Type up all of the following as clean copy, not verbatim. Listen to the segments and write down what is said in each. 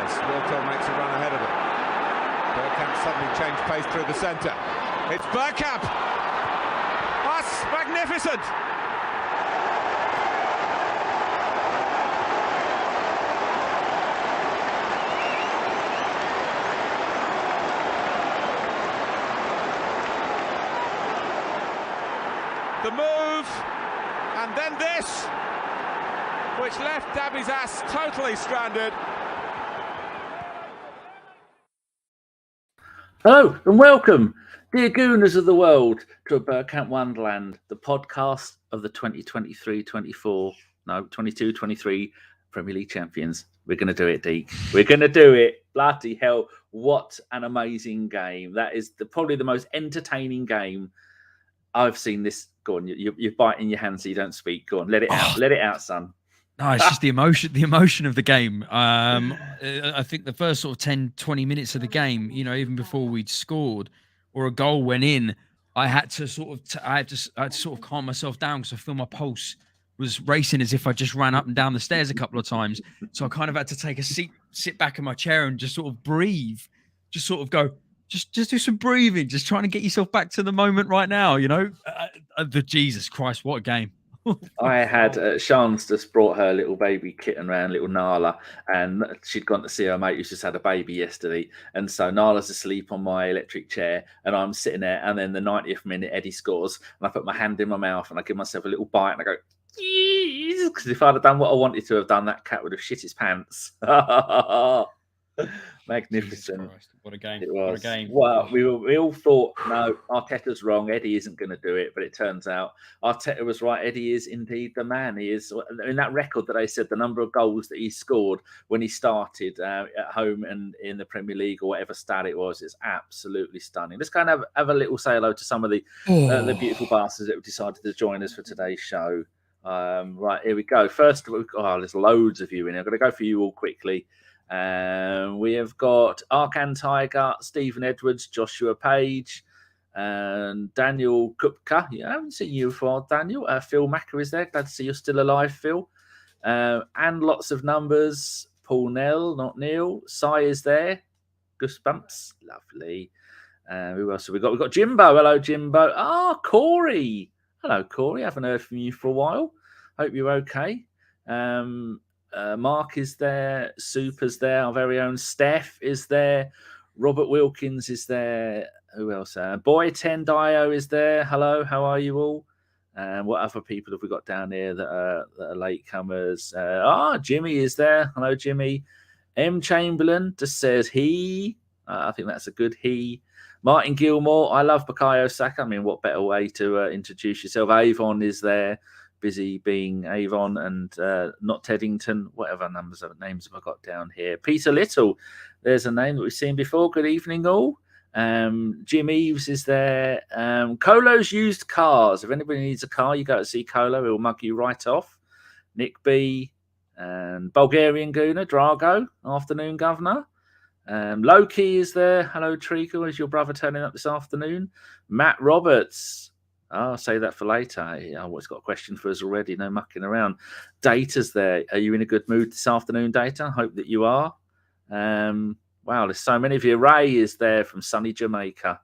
as Wilco makes a run ahead of it. Bergkamp suddenly changed pace through the centre. It's Bergkamp! That's magnificent! The move, and then this, which left Dabby's ass totally stranded. Hello and welcome, dear Gooners of the world, to a Bergkamp Wonderland, the podcast of the 22-23 Premier League champions. We're going to do it, Deac. We're going to do it. Bloody hell, what an amazing game. That is probably the most entertaining game I've seen this. Go on, you're biting your hand so you don't speak. Go on, let it out. Let it out, son. No, it's just the emotion of the game. I think the first sort of 10, 20 minutes of the game, you know, even before we'd scored or a goal went in, I had to sort of calm myself down because I feel my pulse was racing as if I just ran up and down the stairs a couple of times. So I kind of had to take a seat, sit back in my chair and just sort of breathe, just sort of go, just do some breathing, just trying to get yourself back to the moment right now, you know. Jesus Christ, what a game. I had Sean's just brought her little baby kitten round, little Nala, and she'd gone to see her mate who's just had a baby yesterday. And so Nala's asleep on my electric chair, and I'm sitting there. And then the 90th minute, Eddie scores, and I put my hand in my mouth and I give myself a little bite, and I go, because if I'd have done what I wanted to have done, that cat would have shit his pants. Magnificent. What a game. It was. What a game. Well, we all thought, no, Arteta's wrong. Eddie isn't going to do it. But it turns out Arteta was right. Eddie is indeed the man. He is. In that record that I said, the number of goals that he scored when he started at home and in the Premier League or whatever stat it was, is absolutely stunning. Let's go and have a little say hello to some of the beautiful bastards that have decided to join us for today's show. Right, here we go. First, there's loads of you in here. I'm going to go for you all quickly. We have got Arkan Tiger, Stephen Edwards, Joshua Page, and Daniel Kupka. Yeah, I haven't seen you before, Daniel. Phil Macker is there. Glad to see you're still alive, Phil. And lots of numbers. Paul Nell, not Neil. Sai is there. Goosebumps. Lovely. Who else have we got? We've got Jimbo. Hello, Jimbo. Corey. Hello, Corey. Haven't heard from you for a while. Hope you're okay. Mark is there, Super's there, our very own Steph is there, Robert Wilkins is there, who else? Boy 10 Dio is there. Hello, how are you all? What other people have we got down here that are latecomers? Jimmy is there. Hello, Jimmy. M Chamberlain just says he. I think that's a good he. Martin Gilmore, I love Bukayo Saka. I mean, what better way to introduce yourself? Avon is there. Busy being Avon and not Teddington, whatever names have I got down here. Peter Little, there's a name that we've seen before. Good evening, all. Jim Eves is there. Colo's Used Cars. If anybody needs a car, you go to see Colo. He'll mug you right off. Nick B. And Bulgarian Gooner, Drago, afternoon governor. Loki is there. Hello, Treacle. Is your brother turning up this afternoon? Matt Roberts. I'll say that for later. It's got a question for us already. No mucking around. Data's there. Are you in a good mood this afternoon, Data? Hope that you are. Wow, there's so many of you. Ray is there from sunny Jamaica.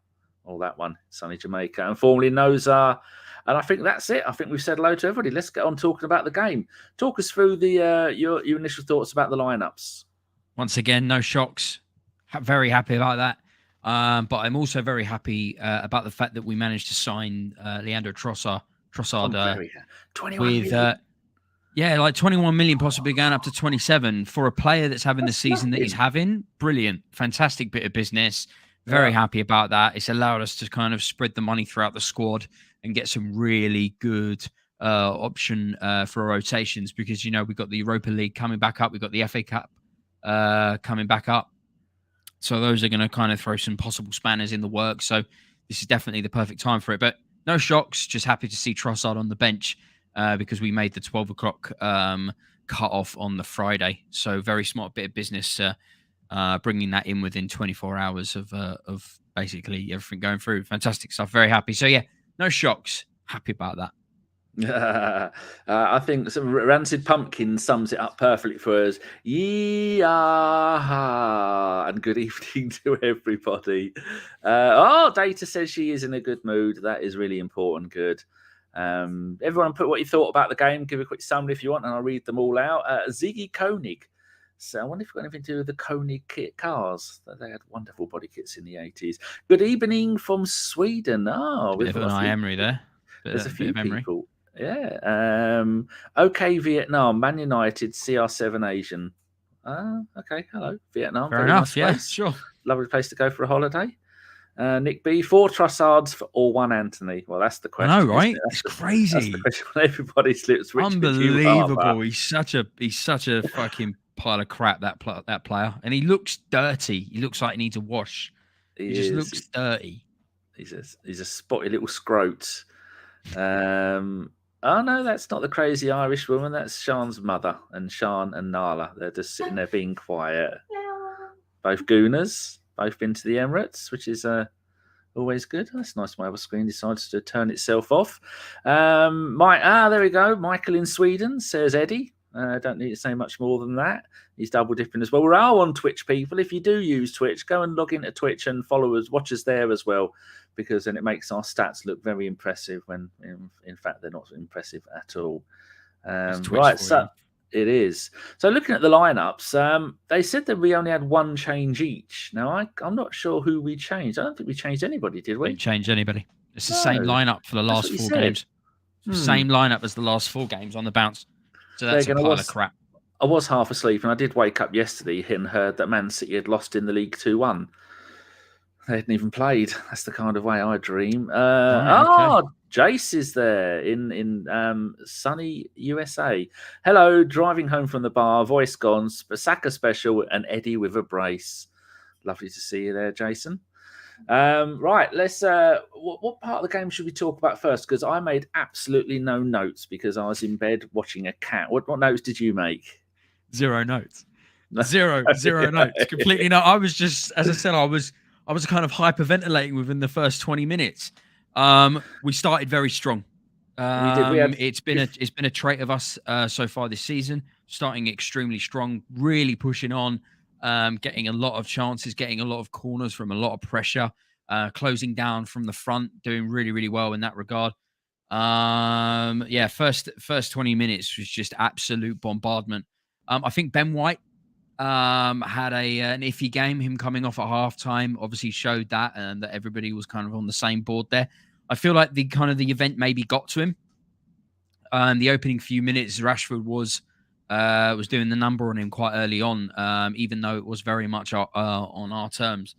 That one, sunny Jamaica. And formerly Noza. And I think that's it. I think we've said hello to everybody. Let's get on talking about the game. Talk us through your initial thoughts about the lineups. Once again, no shocks. Very happy about that. But I'm also very happy about the fact that we managed to sign Leandro Trossard 21 million. Like 21 million, possibly going up to 27 for a player that's having the season that he's having. Brilliant. Fantastic bit of business. Very happy about that. It's allowed us to kind of spread the money throughout the squad and get some really good option for rotations because, you know, we've got the Europa League coming back up. We've got the FA Cup coming back up. So those are going to kind of throw some possible spanners in the works. So this is definitely the perfect time for it. But no shocks. Just happy to see Trossard on the bench because we made the 12 o'clock cut off on the Friday. So very smart bit of business bringing that in within 24 hours of basically everything going through. Fantastic stuff. Very happy. So yeah, no shocks. Happy about that. I think some Rancid Pumpkin sums it up perfectly for us. Yeah, and good evening to everybody. Data says she is in a good mood. That is really important. Good. Everyone put what you thought about the game. Give a quick summary if you want, and I'll read them all out. Ziggy Koenig. So I wonder if you've got anything to do with the Koenig kit cars. They had wonderful body kits in the 80s. Good evening from Sweden. Bit of an Emery there. There's a few people. Yeah. Okay, Vietnam, Man United, CR7 Asian. Okay. Hello, Vietnam. Fair enough. Nice place. Sure. Lovely place to go for a holiday. Nick B, 4 Trossards or 1 Anthony. Well, that's the question. I know, right? It's crazy. That's the question when everybody slips. Unbelievable. He's such a fucking pile of crap. That player, and he looks dirty. He looks like he needs a wash. He just looks dirty. He's a spotty little scrote. Oh no, that's not the crazy Irish woman. That's Sean's mother, and Sean and Nala. They're just sitting there being quiet. Both Gooners, both been to the Emirates, which is always good. That's nice. My other screen decides to turn itself off. There we go. Michael in Sweden, says Eddie. Don't need to say much more than that. He's double dipping as well. We're all on Twitch, people. If you do use Twitch, go and log into Twitch and follow us, watch us there as well, because then it makes our stats look very impressive when, in fact, they're not impressive at all. Right, so it is. So looking at the lineups, they said that we only had 1 change each. Now, I'm not sure who we changed. I don't think we changed anybody, did we? Didn't change anybody. It's the same lineup for the last 4 games. Same lineup as the last 4 games on the bounce. So that's a pile of crap. I was half asleep, and I did wake up yesterday and heard that Man City had lost in the league 2-1. They hadn't even played. That's the kind of way I dream. Okay. Jace is there in sunny USA. Hello, driving home from the bar, voice gone, Saka special, and Eddie with a brace. Lovely to see you there, Jason. Right, let's. What part of the game should we talk about first? Because I made absolutely no notes because I was in bed watching a cat. What notes did you make? 0 notes. Zero notes. Completely no. I was just, as I said, I was kind of hyperventilating within the first 20 minutes. We started very strong. It's been a trait of us so far this season, starting extremely strong, really pushing on, getting a lot of chances, getting a lot of corners from a lot of pressure, closing down from the front, doing really, really well in that regard. First 20 minutes was just absolute bombardment. I think Ben White had an iffy game. Him coming off at halftime obviously showed that, and that everybody was kind of on the same board there. I feel like the event maybe got to him. The opening few minutes, Rashford was doing the number on him quite early on, even though it was very much on our terms.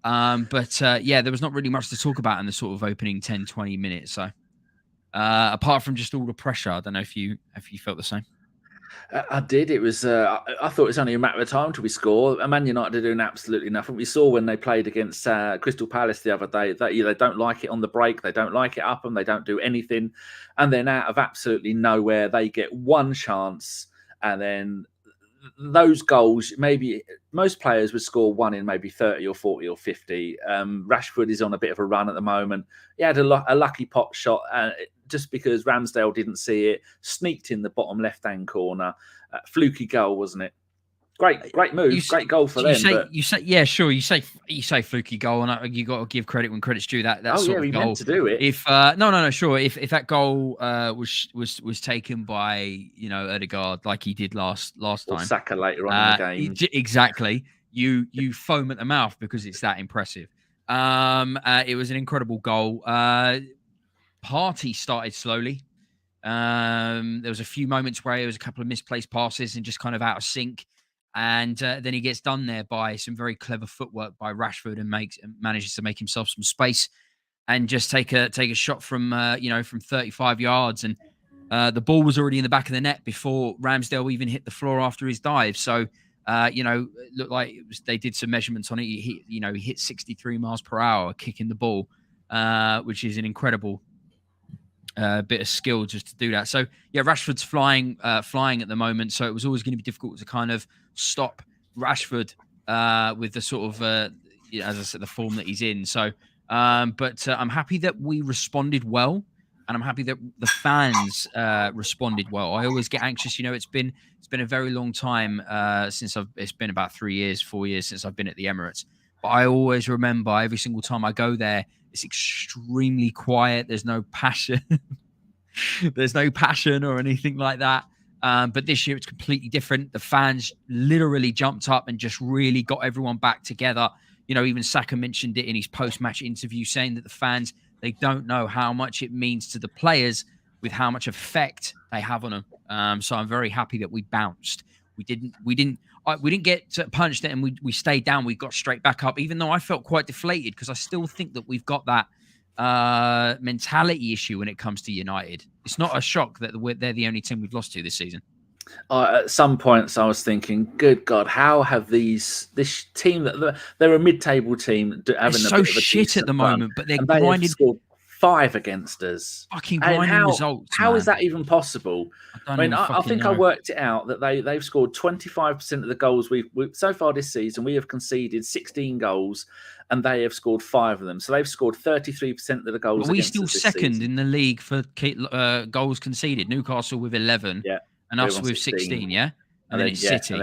There was not really much to talk about in the sort of opening 10, 20 minutes. So apart from just all the pressure, I don't know if you felt the same. I did. It was. I thought it was only a matter of time till we score. Man United are doing absolutely nothing. We saw when they played against Crystal Palace the other day that they don't like it on the break. They don't like it up, and they don't do anything. And then out of absolutely nowhere, they get one chance, and then those goals. Maybe most players would score one in maybe 30 or 40 or 50. Rashford is on a bit of a run at the moment. He had a lucky pot shot. Just because Ramsdale didn't see it, sneaked in the bottom left-hand corner. Fluky goal, wasn't it? Great move, great goal for them. You say fluky goal, and you got to give credit when credit's due. That sort of goal. Meant to do it. If sure. If that goal was taken by Odegaard like he did last time, or Saka later on in the game, exactly. You foam at the mouth because it's that impressive. It was an incredible goal. Partey started slowly. There was a few moments where there was a couple of misplaced passes and just kind of out of sync. And then he gets done there by some very clever footwork by Rashford and manages to make himself some space and just take a shot from 35 yards. And the ball was already in the back of the net before Ramsdale even hit the floor after his dive. So, it looked like they did some measurements on it. He hit 63 miles per hour kicking the ball, which is an incredible bit of skill just to do that. So Rashford's flying at the moment. So it was always going to be difficult to kind of stop Rashford with the sort of as I said, the form that he's in. So, but I'm happy that we responded well and I'm happy that the fans responded well. I always get anxious. It's been a very long time since it's been about 3 years, 4 years since I've been at the Emirates. But I always remember every single time I go there, it's extremely quiet. There's no passion. There's no passion or anything like that. But this year it's completely different. The fans literally jumped up and just really got everyone back together. Even Saka mentioned it in his post-match interview, saying that the fans, they don't know how much it means to the players with how much effect they have on them. So I'm very happy that we bounced. We didn't get punched and we stayed down. We got straight back up, even though I felt quite deflated because I still think that we've got that mentality issue when it comes to United. It's not a shock that they're the only team we've lost to this season. At some points, I was thinking, "Good God, how have this team that they're a mid-table team having so a bit of a shit at the moment, but they're grinding." Scored 5 against us. Fucking grinding results. How is that even possible? I think know. I worked it out that they've scored 25% of the goals we've so far this season. We have conceded 16 goals, and they have scored 5 of them. So they've scored 33% of the goals. Are we still second in the league for goals conceded? Newcastle with 11. Yeah. And us with 16, yeah? And then it's City.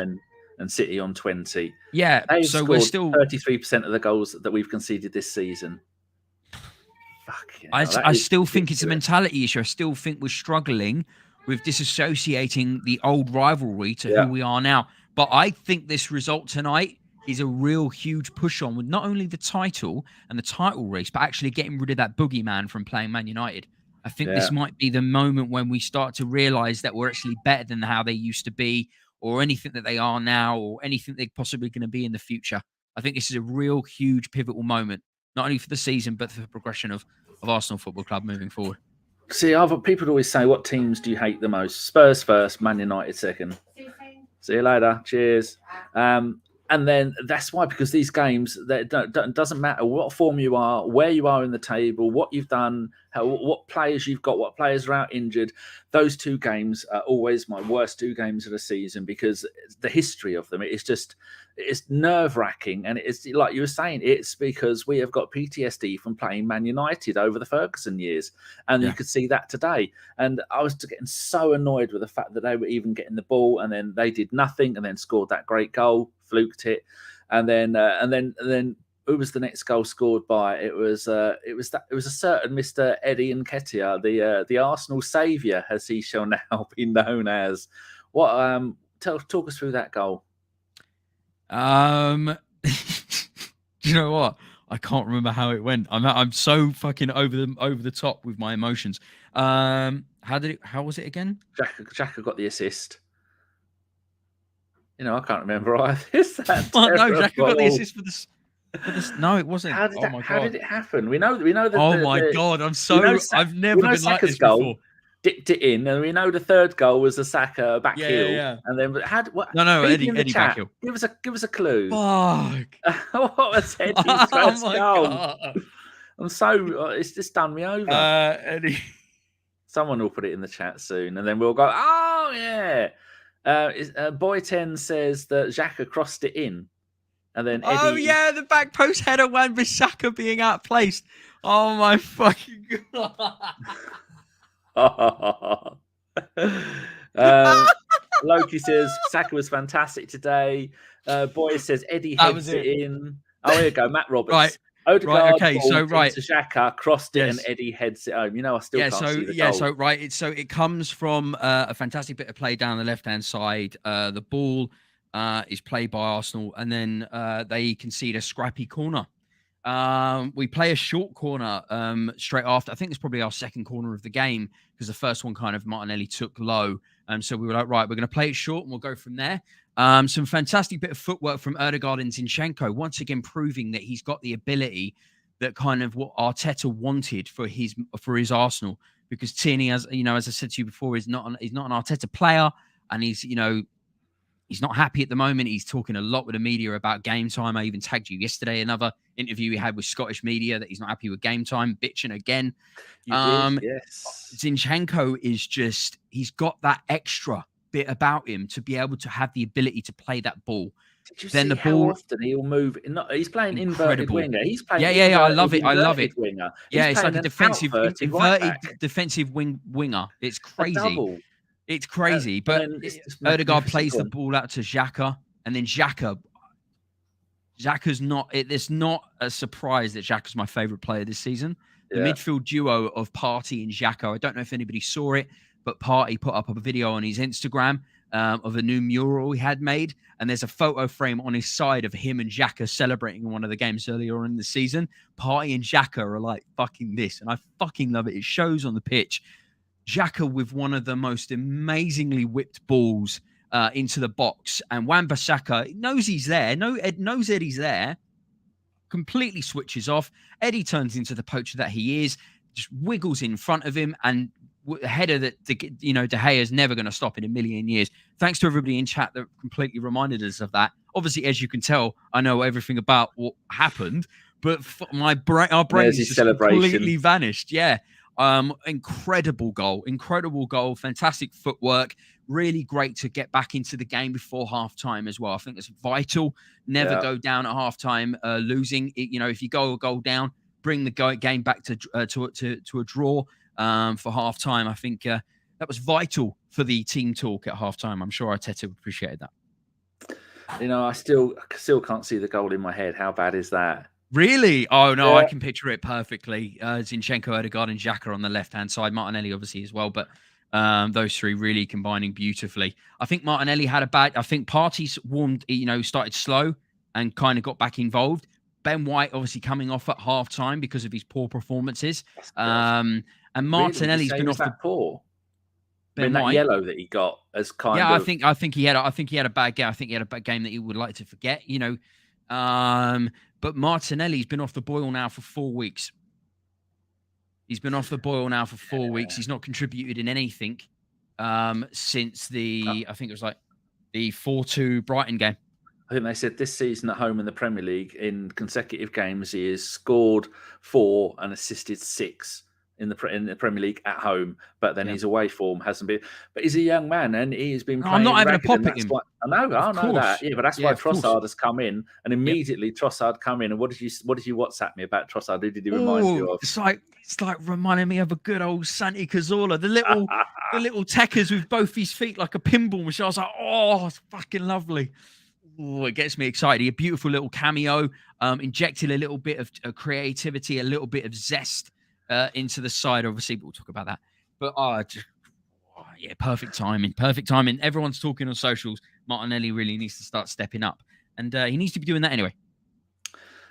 And City on 20. Yeah, so we're still 33% of the goals that we've conceded this season. I still think it's a mentality issue. I still think we're struggling with disassociating the old rivalry to who we are now. But I think this result tonight is a real huge push on with not only the title and the title race, but actually getting rid of that boogeyman from playing Man United. I think this might be the moment when we start to realise that we're actually better than how they used to be or anything that they are now or anything they're possibly going to be in the future. I think this is a real huge pivotal moment, not only for the season, but for the progression of Arsenal Football Club moving forward. See, people always say, what teams do you hate the most? Spurs first, Man United second. See you later. Cheers. And then that's why, because these games, doesn't matter what form you are, where you are in the table, what you've done, what players you've got, what players are out injured. Those 2 games are always my worst 2 games of the season because the history of them, it's nerve-wracking. And it's like you were saying, it's because we have got PTSD from playing Man United over the Ferguson years. And you could see that today. And I was getting so annoyed with the fact that they were even getting the ball and then they did nothing and then scored that great goal. Fluked it, and then who was the next goal scored by? It was a certain Mr. Eddie Nketiah, the Arsenal saviour, as he shall now be known as. What? Talk us through that goal. Do you know what? I can't remember how it went. I'm so fucking over the top with my emotions. How was it again? Xhaka got the assist. I can't remember either. No, Xhaka got the assist for this. No, it wasn't. How did it happen? We know that. Oh my God! I've never been like this goal before. Dipped it in, and we know the third goal was a Saka back heel. Yeah. And then what? No, Eddie back heel. Give us a clue. Fuck! What was Eddie's first goal? God. I'm so. It's just done me over. Eddie. Someone will put it in the chat soon, and then we'll go. Oh yeah. Boy 10 says that Xhaka crossed it in, and then Eddie... Oh yeah, the back post header one with Saka being outplaced. Oh my fucking God! Loki says Saka was fantastic today. Boy says Eddie heads it in. Oh, here you go, Matt Roberts. Right. Odegaard, right, okay, so right, to Xhaka, crossed it, and Eddie heads it home. I still can't see the goal. So it comes from a fantastic bit of play down the left-hand side. The ball is played by Arsenal, and then they concede a scrappy corner. We play a short corner straight after. I think it's probably our second corner of the game because the first one kind of Martinelli took low. So we were like, right, we're going to play it short and we'll go from there. Some fantastic bit of footwork from Odegaard and Zinchenko, once again proving that he's got the ability that kind of what Arteta wanted for his Arsenal. Because Tierney, as I said to you before, he's not an Arteta player, and he's not happy at the moment. He's talking a lot with the media about game time. I even tagged you yesterday, another interview he had with Scottish media, that he's not happy with game time, bitching again. Yes. Zinchenko is he's got that extra bit about him to be able to have the ability to play that ball. Did you then see the how ball often he'll move? He's playing inverted winger. He's playing Yeah, I love it. winger. Yeah, He's it's like a defensive inverted defensive winger. It's crazy. A double. It's crazy. But Odegaard plays the ball out to Xhaka, and then Xhaka's not. It's not a surprise that Xhaka's my favourite player this season. The midfield duo of Partey and Xhaka. I don't know if anybody saw it, but Partey put up a video on his Instagram of a new mural he had made, and there's a photo frame on his side of him and Xhaka celebrating one of the games earlier in the season. Partey and Xhaka are like fucking this, and I fucking love it. It shows on the pitch. Xhaka with one of the most amazingly whipped balls into the box, and Wan-Bissaka knows he's there. Knows Eddie's there. Completely switches off. Eddie turns into the poacher that he is, just wiggles in front of him, and a header that De Gea is never going to stop in a million years. Thanks to everybody in chat that completely reminded us of that. Obviously, as you can tell, I know everything about what happened, but our brains just completely vanished. Yeah. Incredible goal, fantastic footwork. Really great to get back into the game before half-time as well. I think it's vital. Never go down at half-time losing. If you go a goal down, bring the game back to a draw for half-time. I think that was vital for the team talk at half-time. I'm sure Arteta appreciated that. I still can't see the goal in my head. How bad is that? Really? Oh, no, I can picture it perfectly. Zinchenko, Odegaard, and Xhaka on the left-hand side. Martinelli, obviously, as well. But those three really combining beautifully. I think Martinelli had a bad... I think Partey's warmed, started slow and kind of got back involved. Ben White, obviously, coming off at half-time because of his poor performances. And Martinelli's been off the... poor? Ben White, that yellow that he got as kind of... I think he had a bad game. I think he had a bad game that he would like to forget, But Martinelli's been off the boil now for 4 weeks. He's not contributed in anything since I think it was like the 4-2 Brighton game. I think they said this season at home in the Premier League, in consecutive games, he has scored 4 and assisted 6 in the Premier League at home, but then his away form hasn't been. But he's a young man, and he's been playing. I'm not having a pop at him. I know that. Yeah, but that's why Trossard has come in, and immediately Trossard come in. And what did you WhatsApp me about Trossard? Who did he remind you of? It's like reminding me of a good old Santi Cazorla, the little techers with both his feet like a pinball machine. I was like, it's fucking lovely. Oh, it gets me excited. A beautiful little cameo, injected a little bit of creativity, a little bit of zest into the side. Obviously, we'll talk about that. But perfect timing. Everyone's talking on socials. Martinelli really needs to start stepping up, and he needs to be doing that anyway.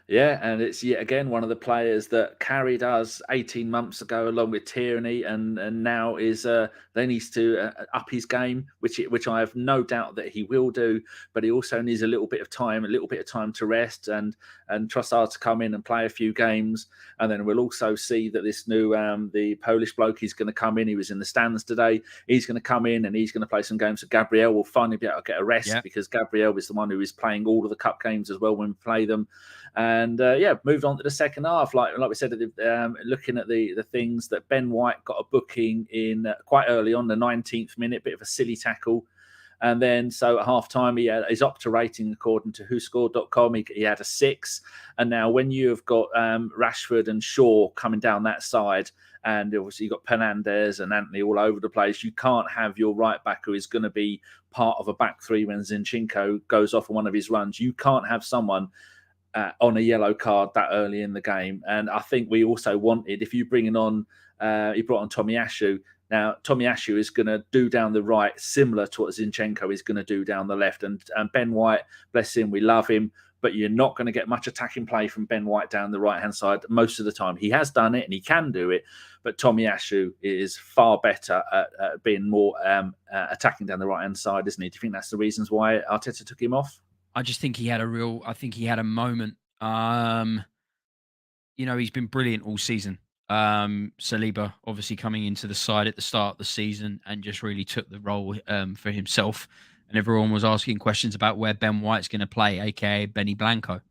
Yeah, and it's yet again one of the players that carried us 18 months ago, along with Tierney, and now is then needs to up his game, which I have no doubt that he will do. But he also needs a little bit of time to rest, and Trossard to come in and play a few games, and then we'll also see that this new the Polish bloke is going to come in. He was in the stands today. He's going to come in and he's going to play some games. So Gabriel will finally be able to get a rest because Gabriel is the one who is playing all of the cup games as well when we play them. And moved on to the second half. Like we said, looking at the things that Ben White got a booking in quite early on, the 19th minute, bit of a silly tackle. And then so at half time, he had his Opta rating, according to WhoScored.com, he had a 6. And now when you have got Rashford and Shaw coming down that side, and obviously you've got Fernandes and Antony all over the place, you can't have your right back who is going to be part of a back three when Zinchenko goes off on one of his runs. You can't have someone on a yellow card that early in the game. And I think we also wanted, if you bring on, he brought on Tomiyasu. Now, Tomiyasu is going to do down the right, similar to what Zinchenko is going to do down the left. And Ben White, bless him, we love him, but you're not going to get much attacking play from Ben White down the right-hand side most of the time. He has done it and he can do it, but Tomiyasu is far better at being more attacking down the right-hand side, isn't he? Do you think that's the reasons why Arteta took him off? I just think he had a moment. He's been brilliant all season. Saliba obviously coming into the side at the start of the season and just really took the role for himself. And everyone was asking questions about where Ben White's going to play, aka Benny Blanco,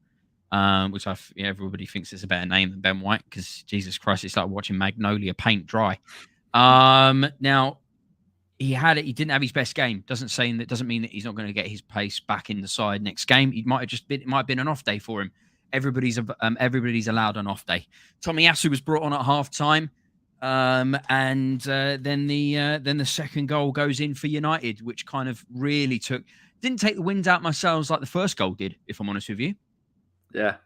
which everybody thinks is a better name than Ben White because Jesus Christ, it's like watching Magnolia paint dry. Now, he didn't have his best game. Doesn't mean that he's not going to get his pace back in the side next game. It might have been an off day for him. Everybody's allowed an off day. Tomiyasu was brought on at half time. And then the second goal goes in for United, which kind of really didn't take the wind out my sails like the first goal did, if I'm honest with you. Yeah.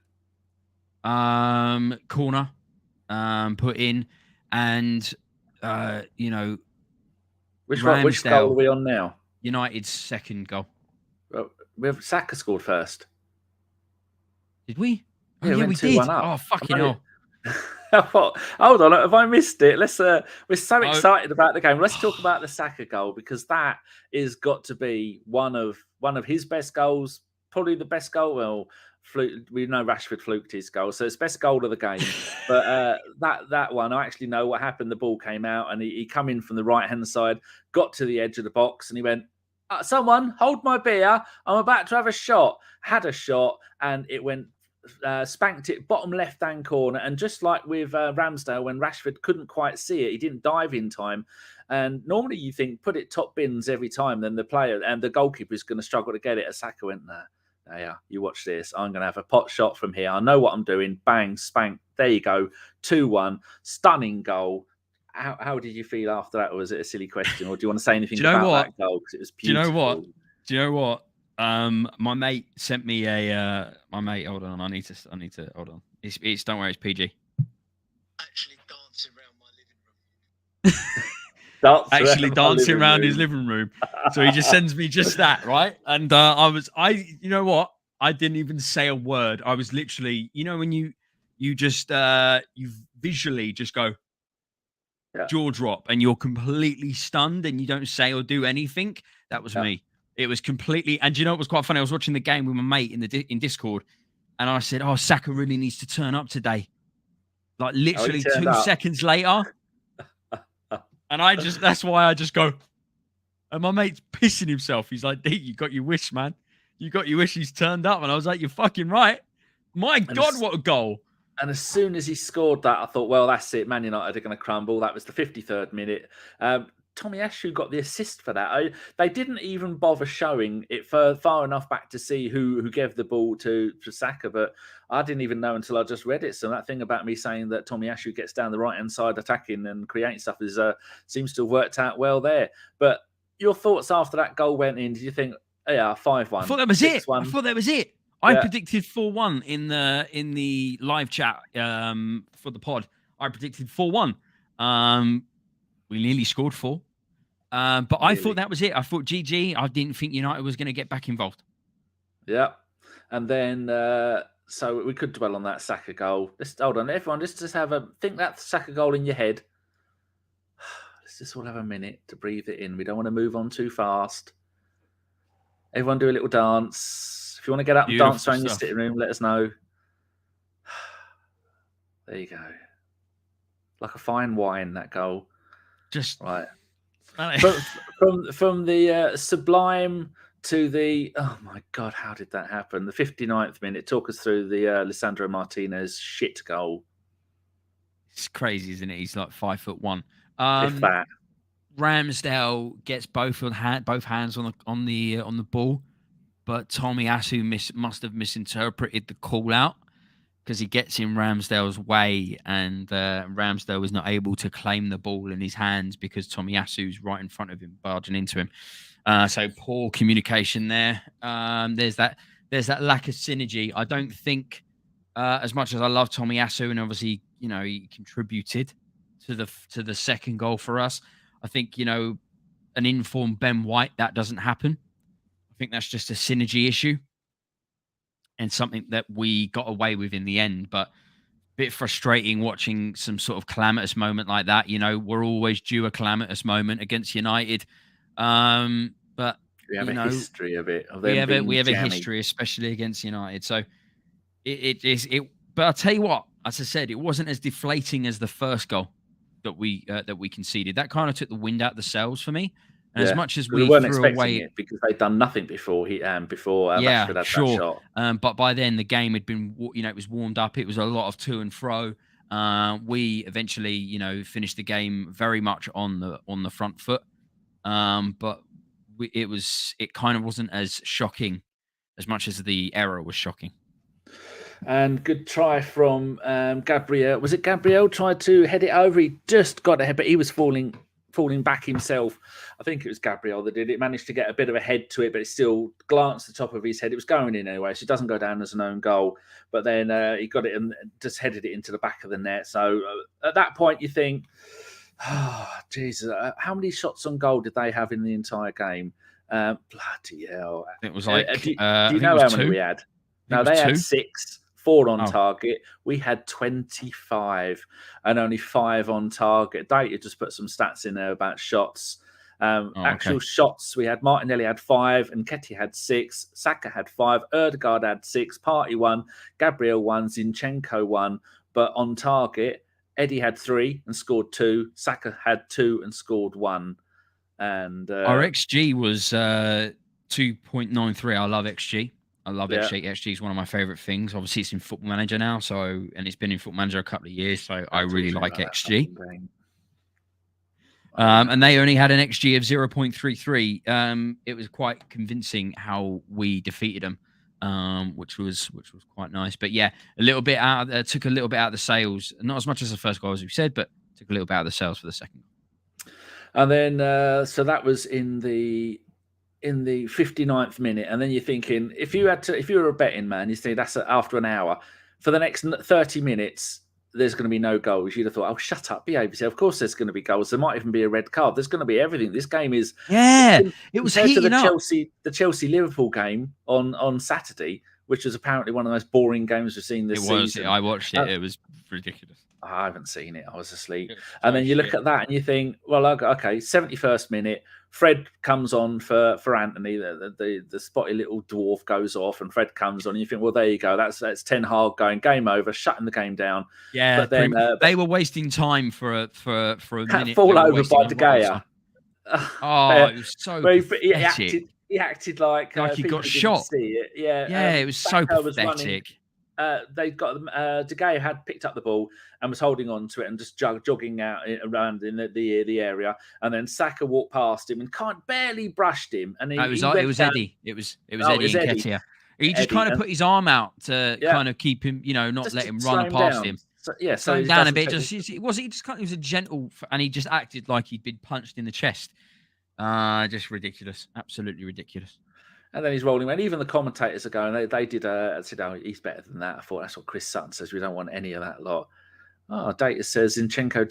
Corner, put in, and which goal are we on now? United's second goal. We have Saka scored first. Did we? Yeah, we did. Oh, fucking hell. Hold on, have I missed it? We're so excited about the game. Let's talk about the Saka goal, because that is got to be one of his best goals, probably the best goal. Well, we know Rashford fluked his goal, so it's best goal of the game. But that one, I actually know what happened. The ball came out, and he come in from the right hand side, got to the edge of the box, and he went, "Someone hold my beer! I'm about to have a shot." Had a shot, and it went. Spanked it bottom left-hand corner, and just like with Ramsdale, when Rashford couldn't quite see it, he didn't dive in time. And normally you think put it top bins every time, then the player and the goalkeeper is going to struggle to get it. As Saka went there. Yeah, you watch this. I'm going to have a pot shot from here. I know what I'm doing. Bang, spank. There you go. 2-1. Stunning goal. How did you feel after that? Or was it a silly question? Or do you want to say anything about that goal? Because it was beautiful. Do you know what? My mate sent me hold on, I need to hold on. It's don't worry, it's PG. Actually dancing around my living room. His living room. So he just sends me just that, right? And you know what? I didn't even say a word. I was literally, when you just you visually just go jaw drop, and you're completely stunned, and you don't say or do anything. That was me. It was completely, and you know what was quite funny? I was watching the game with my mate in Discord, and I said, "Oh, Saka really needs to turn up today." Like literally 2 seconds later, and that's why I just go. And my mate's pissing himself. He's like, "Deac, you got your wish, man. You got your wish. He's turned up." And I was like, "You're fucking right." My God, what a goal! And as soon as he scored that, I thought, well, that's it. Man United are going to crumble. That was the 53rd minute. Tomiyasu got the assist for that. They didn't even bother showing it far enough back to see who gave the ball to Saka, but I didn't even know until I just read it. So that thing about me saying that Tomiyasu gets down the right-hand side attacking and creating stuff seems to have worked out well there. But your thoughts after that goal went in, did you think, 5-1? I thought that was it. I predicted 4-1 in the live chat for the pod. I predicted 4-1. We nearly scored 4. But I thought that was it. I thought GG. I didn't think United was going to get back involved. Yeah. And then, so we could dwell on that Saka goal. Hold on, everyone, just think that Saka goal in your head. Let's just all have a minute to breathe it in. We don't want to move on too fast. Everyone do a little dance. If you want to get up and dance around your sitting room, let us know. There you go. Like a fine wine, that goal. Just right. From the sublime to the, oh my God, how did that happen? The 59th minute, talk us through the Lisandro Martinez shit goal. It's crazy, isn't it? He's like 5'1". If that. Ramsdale gets both hands on the ball, but Tomiyasu must have misinterpreted the call out, because he gets in Ramsdale's way, and Ramsdale was not able to claim the ball in his hands because Tomiyasu's right in front of him, barging into him. So poor communication there. There's that lack of synergy. I don't think, as much as I love Tomiyasu, and obviously he contributed to the second goal for us, I think an informed Ben White, that doesn't happen. I think that's just a synergy issue. And something that we got away with in the end, but a bit frustrating watching some sort of calamitous moment like that. We're always due a calamitous moment against United, but we have a history of it. We have a history, especially against United. So it is. But I'll tell you what, as I said, it wasn't as deflating as the first goal that we conceded. That kind of took the wind out of the sails for me. And as much as we weren't threw expecting away it, because they'd done nothing before Rashford had that shot. But by then the game had been, it was warmed up. It was a lot of to and fro. We eventually, finished the game very much on the front foot. but it kind of wasn't as shocking as much as the error was shocking. And good try from Gabriel. Was it Gabriel tried to head it over? He just got ahead, but he was falling back himself. I think it was Gabriel that did it. Managed to get a bit of a head to it, but it still glanced the top of his head. It was going in anyway, so it doesn't go down as an own goal. But then he got it and just headed it into the back of the net. So at that point, you think, oh, Jesus, how many shots on goal did they have in the entire game? Bloody hell. It was like... do you know how many we had? No, they had 6. 4 on target. We had 25 and only 5 on target. Deac just put some stats in there about shots. Actual shots, we had Martinelli had 5, Nketiah had 6, Saka had 5, Odegaard had 6, Partey 1, Gabriel 1, Zinchenko 1. But on target, Eddie had 3 and scored 2. Saka had 2 and scored 1. And our XG was 2.93. I love XG. I love XG. XG is one of my favorite things. Obviously, it's in Football Manager now, and it's been in Football Manager a couple of years, so I really like XG. And they only had an XG of 0.33. It was quite convincing how we defeated them, which was quite nice. But yeah, took a little bit out of the sails. Not as much as the first goal, as we said, but took a little bit out of the sails for the second. And then, so that was in the 59th minute, and then you're thinking, if you were a betting man, you say that's after an hour. For the next 30 minutes, there's going to be no goals. You'd have thought, oh, shut up, behave yourself. Of course there's going to be goals. There might even be a red card. There's going to be everything. This game is... Yeah, it was compared to the Chelsea-Liverpool game on Saturday, which was apparently one of the most boring games we've seen this season. I watched it. It was ridiculous. I haven't seen it. I was asleep. And then you look at that and you think, well, okay, 71st minute, Fred comes on for Anthony. The spotty little dwarf goes off, and Fred comes on. And you think, well, there you go. That's Ten Hag going game over, shutting the game down. Yeah, but then they were wasting time for a minute. Fall over by De Gea. It was so pathetic. He acted like he got shot. See it. Yeah, it was so pathetic. They got De Gea had picked up the ball and was holding on to it and just jogging out around in the area, and then Saka walked past him and barely brushed him. And it was Eddie. It was Eddie and Nketiah. He just kind of put his arm out to kind of keep him, not just let him run past him. So him down a bit. It was a gentle, and he just acted like he'd been punched in the chest. Just ridiculous, absolutely ridiculous. And then he's rolling around. Even the commentators are going, they did said, oh, he's better than that. I thought that's what Chris Sutton says. We don't want any of that lot. Oh, data says Zinchenko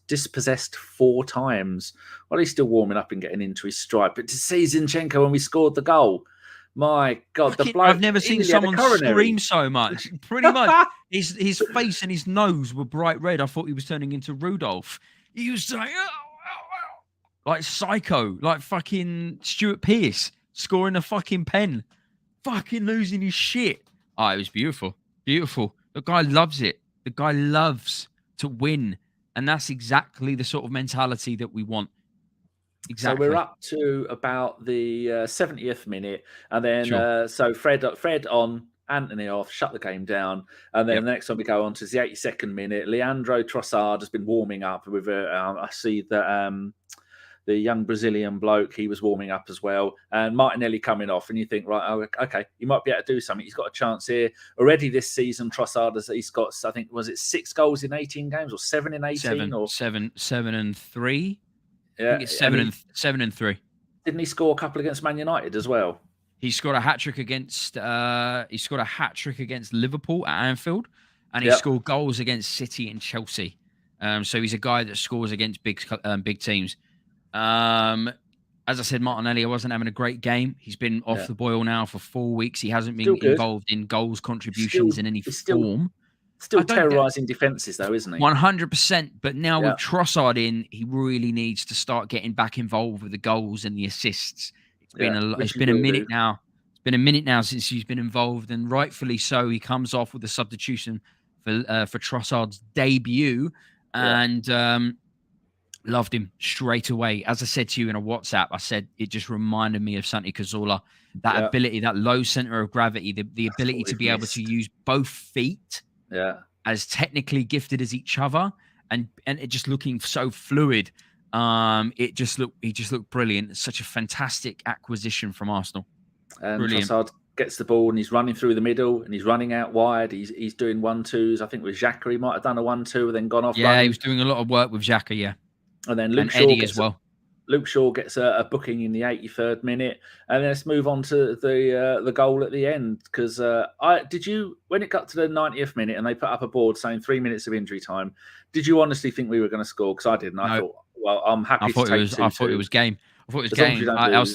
dispossessed 4 times. Well, he's still warming up and getting into his stride. But to see Zinchenko when we scored the goal, my God, the bloke, I've never seen someone scream so much. Pretty much, his face and his nose were bright red. I thought he was turning into Rudolph. He was like psycho, like fucking Stuart Pearce. Scoring a fucking pen, fucking losing his shit. Oh, it was beautiful. Beautiful. The guy loves it. The guy loves to win. And that's exactly the sort of mentality that we want. Exactly. So we're up to about the 70th minute. And then, so Fred on, Anthony off, shut the game down. And then the next one we go on to the 82nd minute. Leandro Trossard has been warming up with I see that... the young Brazilian bloke, he was warming up as well. And Martinelli coming off. And you think, right, okay, he might be able to do something. He's got a chance here. Already this season, Trossard, he's got, I think, was it 6 goals in 18 games or 7 in 18? Seven and 3. Yeah, I think it's 7 and 3. Didn't he score a couple against Man United as well? He scored a hat trick against Liverpool at Anfield, and he scored goals against City and Chelsea. So he's a guy that scores against big teams. As I said, Martinelli wasn't having a great game. He's been off the boil now for 4 weeks. He hasn't been involved in goals contributions in any form. Still terrorising defences, though, isn't he? 100%. But now with Trossard in, he really needs to start getting back involved with the goals and the assists. It's been a minute now. It's been a minute now since he's been involved, and rightfully so. He comes off with a substitution for Trossard's debut, and loved him straight away. As I said to you in a WhatsApp, I said it just reminded me of Santi Cazorla. That ability, that low centre of gravity, the ability to be able to use both feet as technically gifted as each other, and it just looking so fluid. He just looked brilliant. It's such a fantastic acquisition from Arsenal. And Brilliant. Trossard gets the ball and he's running through the middle and he's running out wide. He's doing 1-2s. I think with Xhaka, he might have done a 1-2 and then gone off. Yeah, running. he was doing a lot of work with Xhaka, yeah. And then Luke Shaw Eddie gets as well. Luke Shaw gets a booking in the 83rd minute, and then let's move on to the goal at the end. Because when it got to the 90th minute and they put up a board saying 3 minutes of injury time, did you honestly think we were going to score? Because I didn't. I thought, well, I'm happy to take 2-2. I thought it was game. I was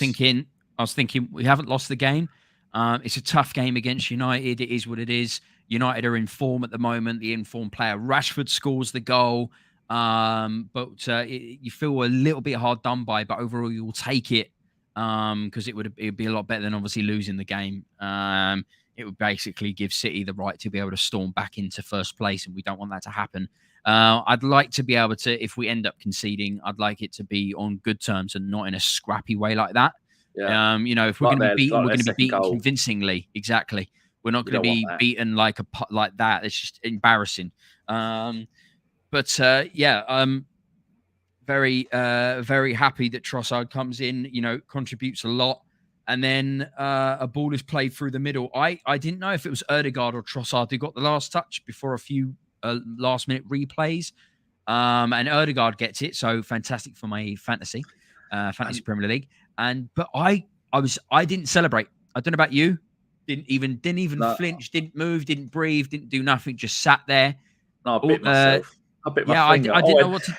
thinking we haven't lost the game. It's a tough game against United. It is what it is. United are in form at the moment. The informed player Rashford scores the goal. But you feel a little bit hard done by, but overall you'll take it because it'd be a lot better than obviously losing the game. It would basically give City the right to be able to storm back into first place, and we don't want that to happen. I'd like to be able to, if we end up conceding, I'd like it to be on good terms and not in a scrappy way like that. Yeah. If we're going to be beaten, we're going to be beaten convincingly. Exactly. We're not going to be beaten like that. It's just embarrassing. Very, very happy that Trossard comes in, contributes a lot. And then a ball is played through the middle. I didn't know if it was Odegaard or Trossard who got the last touch before a few last-minute replays. And Odegaard gets it, so fantastic for my fantasy Premier League. But I didn't celebrate. I don't know about you. Didn't even flinch, didn't move, didn't breathe, didn't do nothing, just sat there. No, I bit myself. I bit my finger. I didn't know what to.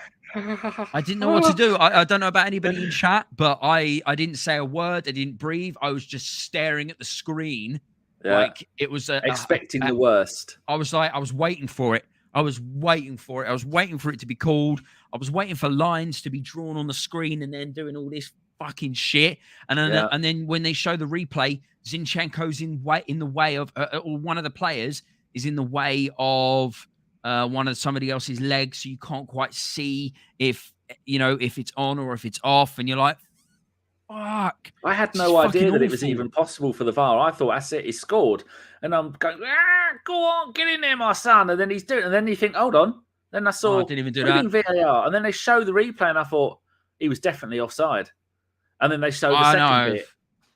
I didn't know what to do. I don't know about anybody in chat, but I didn't say a word. I didn't breathe. I was just staring at the screen, like it was expecting the worst. I was waiting for it. I was waiting for it to be called. I was waiting for lines to be drawn on the screen, and then doing all this fucking shit. And then when they show the replay, Zinchenko's in the way of, or one of the players is in the way of somebody else's legs, so you can't quite see if it's on or if it's off, and you're like, fuck. I had no idea that it was even possible for the VAR. I thought, that's it, he scored. And I'm going, go on, get in there, my son. And then he's doing it. And then you think, hold on. Then I saw I didn't even do that. VAR. And then they show the replay, and I thought, he was definitely offside. And then they show the second bit.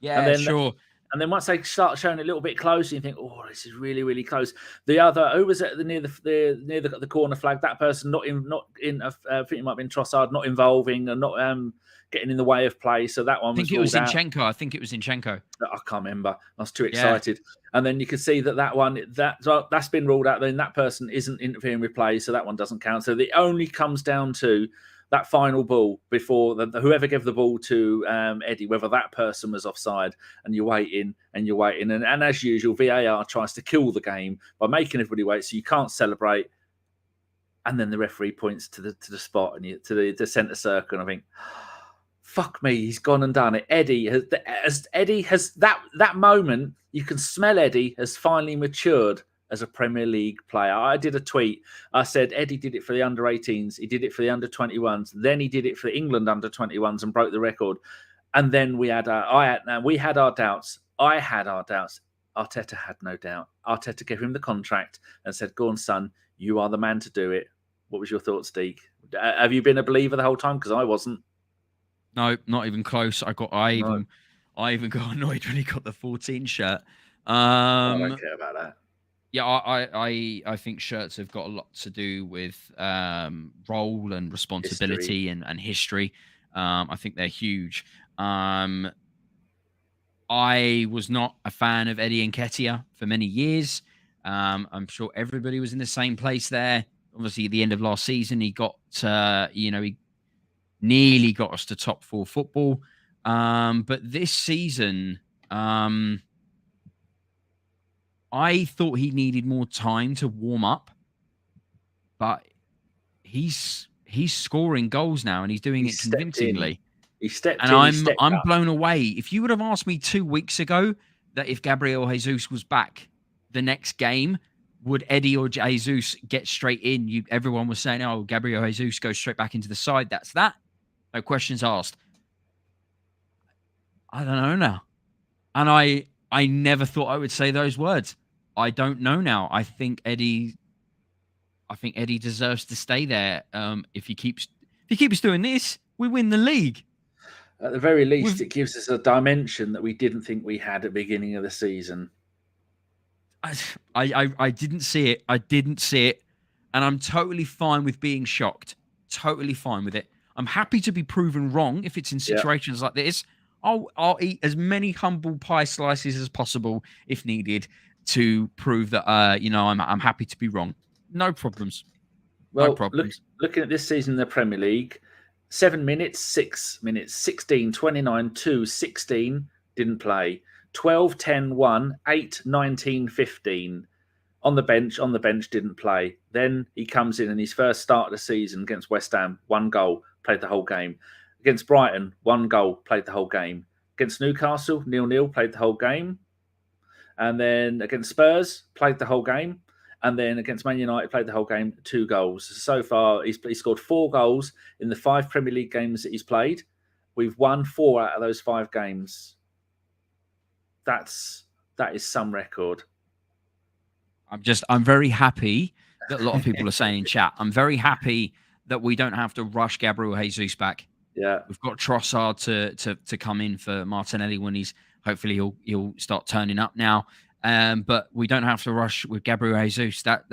Yeah, and then, sure. And then once they start showing it a little bit closer, you think, oh, this is really, really close. The other, who was it near the corner flag? That person not in. I think it might have been Trossard, not involving and not getting in the way of play. So that one was. I think it was Zinchenko. I think it was Zinchenko. I can't remember. I was too excited. And then you can see that one that's been ruled out. Then that person isn't interfering with play, so that one doesn't count. So it only comes down to that final ball before whoever gave the ball to Eddie, whether that person was offside, and you're waiting. And as usual, VAR tries to kill the game by making everybody wait, so you can't celebrate. And then the referee points to the spot and to the centre circle, and I think, fuck me, he's gone and done it. Eddie has that moment. You can smell Eddie has finally matured as a Premier League player. I did a tweet. I said Eddie did it for the under-18s. He did it for the under-21s. Then he did it for England under-21s and broke the record. And then we had our doubts. I had our doubts. Arteta had no doubt. Arteta gave him the contract and said, "Go on, son. You are the man to do it." What was your thoughts, Deac? Have you been a believer the whole time? Because I wasn't. No, not even close. I even got annoyed when he got the 14 shirt. I don't care about that. Yeah, I think shirts have got a lot to do with role and responsibility and history. I think they're huge. I was not a fan of Eddie Nketiah for many years. I'm sure everybody was in the same place there. Obviously, at the end of last season, he got he nearly got us to top 4 football. But this season, I thought he needed more time to warm up, but he's scoring goals now, and he's doing it convincingly. He stepped in. And I'm blown away. If you would have asked me 2 weeks ago that if Gabriel Jesus was back the next game, would Eddie or Jesus get straight in? Everyone was saying, "Oh, Gabriel Jesus goes straight back into the side." That's that. No questions asked. I don't know now, and I never thought I would say those words. I don't know now. I think Eddie deserves to stay there. If he keeps doing this, we win the league. At the very least, it gives us a dimension that we didn't think we had at the beginning of the season. I didn't see it. I didn't see it. And I'm totally fine with being shocked. Totally fine with it. I'm happy to be proven wrong if it's in situations like this. I'll eat as many humble pie slices as possible if needed to prove that I'm happy to be wrong. No problems. Well, no problems. Looking at this season in the Premier League, 7 minutes, 6 minutes, 16, 29, 2, 16, didn't play. 12, 10, 1, 8, 19, 15. On the bench, didn't play. Then he comes in his first start of the season against West Ham, 1 goal, played the whole game. Against Brighton, 1 goal, played the whole game. Against Newcastle, 0-0, played the whole game. And then against Spurs, played the whole game. And then against Man United, played the whole game, 2 goals. So far, he's scored 4 goals in the 5 Premier League games that he's played. We've won 4 out of those 5 games. That is some record. I'm very happy that a lot of people are saying in chat. I'm very happy that we don't have to rush Gabriel Jesus back. Yeah, we've got Trossard to come in for Martinelli when hopefully he'll start turning up now. But we don't have to rush with Gabriel Jesus. That